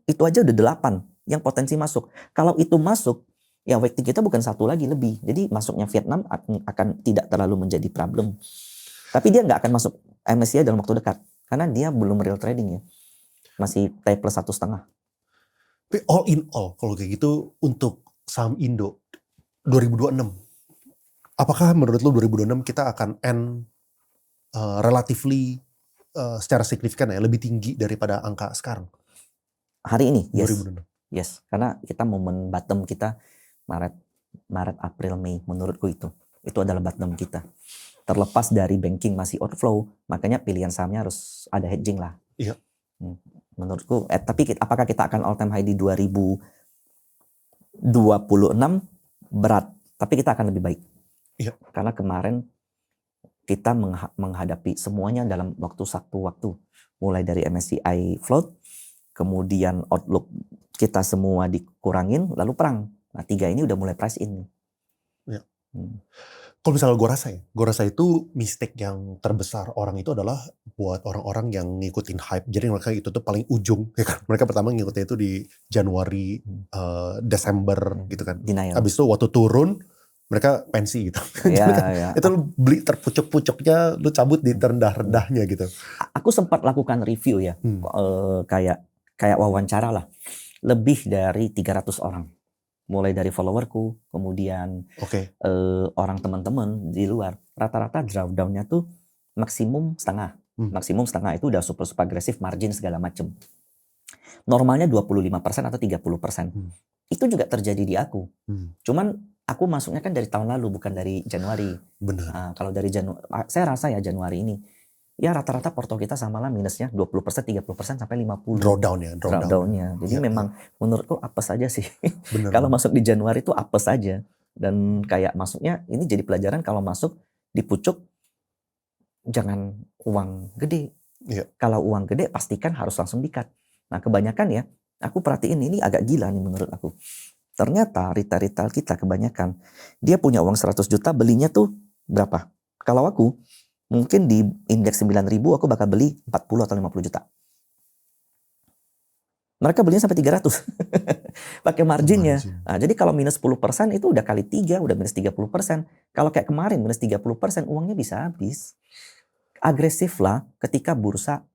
Itu aja udah 8 yang potensi masuk. Kalau itu masuk, ya weighting kita bukan 1 lagi lebih. Jadi masuknya Vietnam akan tidak terlalu menjadi problem. Tapi dia nggak akan masuk MSCI dalam waktu dekat. Karena dia belum real trading ya. Masih T plus 1,5. Tapi all in all, kalau kayak gitu untuk saham Indo 2026, apakah menurut lo 2026 kita akan end relatively secara signifikan ya lebih tinggi daripada angka sekarang? Hari ini, yes. 2026. Yes, karena kita momen bottom kita Maret, April, Mei. Menurutku itu adalah bottom kita. Terlepas dari banking masih outflow, makanya pilihan sahamnya harus ada hedging lah. Iya. Menurutku, tapi apakah kita akan all time high di 2026? Berat, tapi kita akan lebih baik. Iya. Karena kemarin kita menghadapi semuanya dalam satu waktu. Mulai dari MSCI float, kemudian outlook kita semua dikurangin, lalu perang. Nah 3 ini udah mulai price in. Iya. Kalau misalnya gue rasa itu mistake yang terbesar orang itu adalah buat orang-orang yang ngikutin hype. Jadi mereka itu tuh paling ujung, ya kan? Mereka pertama ngikutin itu di Januari, Desember gitu kan. Denial. Habis itu waktu turun, mereka pensi gitu. Ya. Itu lu beli terpucuk-pucuknya, lu cabut di terendah-rendahnya gitu. Aku sempat lakukan review ya, kayak wawancara lah. Lebih dari 300 orang. Mulai dari followerku, kemudian orang teman-teman di luar, rata-rata drawdown-nya tuh maksimum setengah. Maksimum setengah itu udah super agresif, margin segala macem. Normalnya 25% atau 30%. Itu juga terjadi di aku. Cuman aku masuknya kan dari tahun lalu, bukan dari Januari. Benar. Nah, kalau dari Januari, saya rasa ya Januari ini, ya rata-rata porto kita sama lah minusnya 20%, 30% sampai 50%. Drawdown-nya. Jadi memang menurutku apes aja sih. Kalau masuk di Januari itu apes aja. Dan kayak masuknya ini jadi pelajaran kalau masuk di pucuk jangan uang gede. Iya. Kalau uang gede pastikan harus langsung di-cut. Nah kebanyakan ya, aku perhatiin ini agak gila nih menurut aku. Ternyata retail kita kebanyakan, dia punya uang 100 juta belinya tuh berapa? Kalau aku, mungkin di indeks 9.000 aku bakal beli 40 atau 50 juta. Mereka belinya sampai 300. Pakai marginnya. Nah, jadi kalau minus 10% itu udah kali 3, udah minus 30%. Kalau kayak kemarin minus 30%, uangnya bisa habis. Agresif lah ketika bursa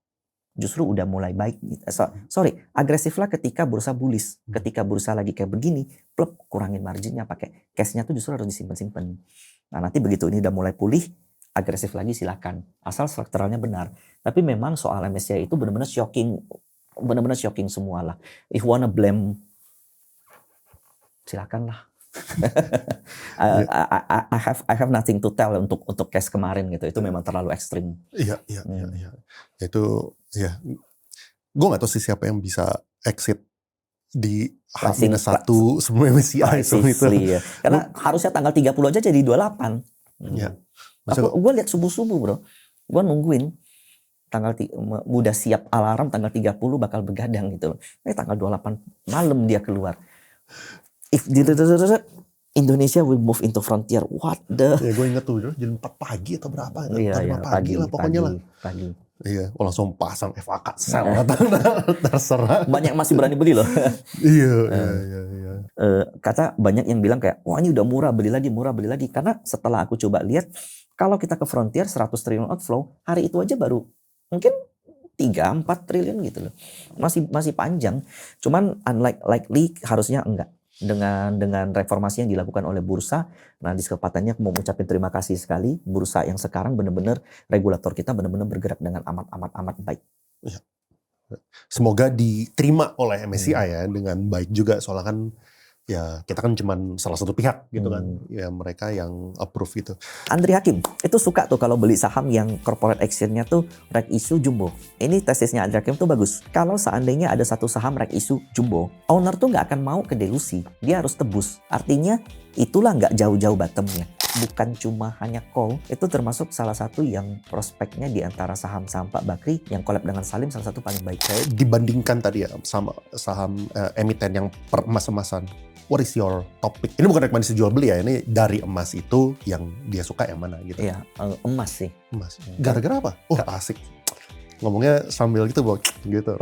justru udah mulai baik. Agresif lah ketika bursa bullish. Ketika bursa lagi kayak begini, plep, kurangin marginnya, pakai cashnya tuh justru harus disimpan-simpan. Nah nanti begitu ini udah mulai pulih, agresif lagi silakan, asal strukturalnya benar. Tapi memang soal MSCI itu benar-benar shocking semua lah. If wanna blame, silakan lah. I have nothing to tell untuk case kemarin gitu. Itu memang terlalu ekstrim. Iya. Itu ya, gue nggak tahu sih siapa yang bisa exit di H-1 sebelum MSCI itu. Ya. Karena harusnya tanggal 30 aja jadi 28. Iya. Gue lihat subuh-subuh bro, gue nungguin udah siap alarm tanggal 30 bakal begadang gitu. Tanggal 28 malam dia keluar. If Indonesia will move into frontier, what the? Ya gue inget tuh jam 4 pagi atau berapa? Iya, pagi lah pokoknya lah. Pagi. Iya, langsung pasang FAK sell terserah. Banyak masih berani beli loh. Iya. Kata banyak yang bilang kayak, wah ini udah murah beli lagi. Karena setelah aku coba lihat, kalau kita ke frontier 100 triliun outflow, hari itu aja baru mungkin 3-4 triliun gitu loh. Masih panjang. Cuman likely harusnya enggak. Dengan reformasi yang dilakukan oleh bursa, nah di kesempatannya aku mau ucapin terima kasih sekali bursa yang sekarang benar-benar regulator kita benar-benar bergerak dengan amat baik. Ya. Semoga diterima oleh MSCI ya dengan baik juga, soalnya kan ya kita kan cuman salah satu pihak gitu kan, ya mereka yang approve itu. Andri Hakim itu suka tuh kalau beli saham yang corporate action-nya tuh reg issue jumbo. Ini tesisnya Andri Hakim tuh bagus. Kalau seandainya ada satu saham reg issue jumbo, owner tuh nggak akan mau ke delusi, dia harus tebus. Artinya itulah nggak jauh-jauh bottomnya. Bukan cuma hanya call, itu termasuk salah satu yang prospeknya di antara saham-saham Pak Bakri yang collab dengan Salim salah satu paling baik. Dibandingkan tadi ya sama saham emiten yang per emas-emasan, what is your topic? Ini bukan rekomendasi jual beli ya, ini dari emas itu yang dia suka yang mana gitu. Iya, emas sih. Emas. Gara-gara apa? Oh asik. ngomongnya sambil gitu, Bang, gitu.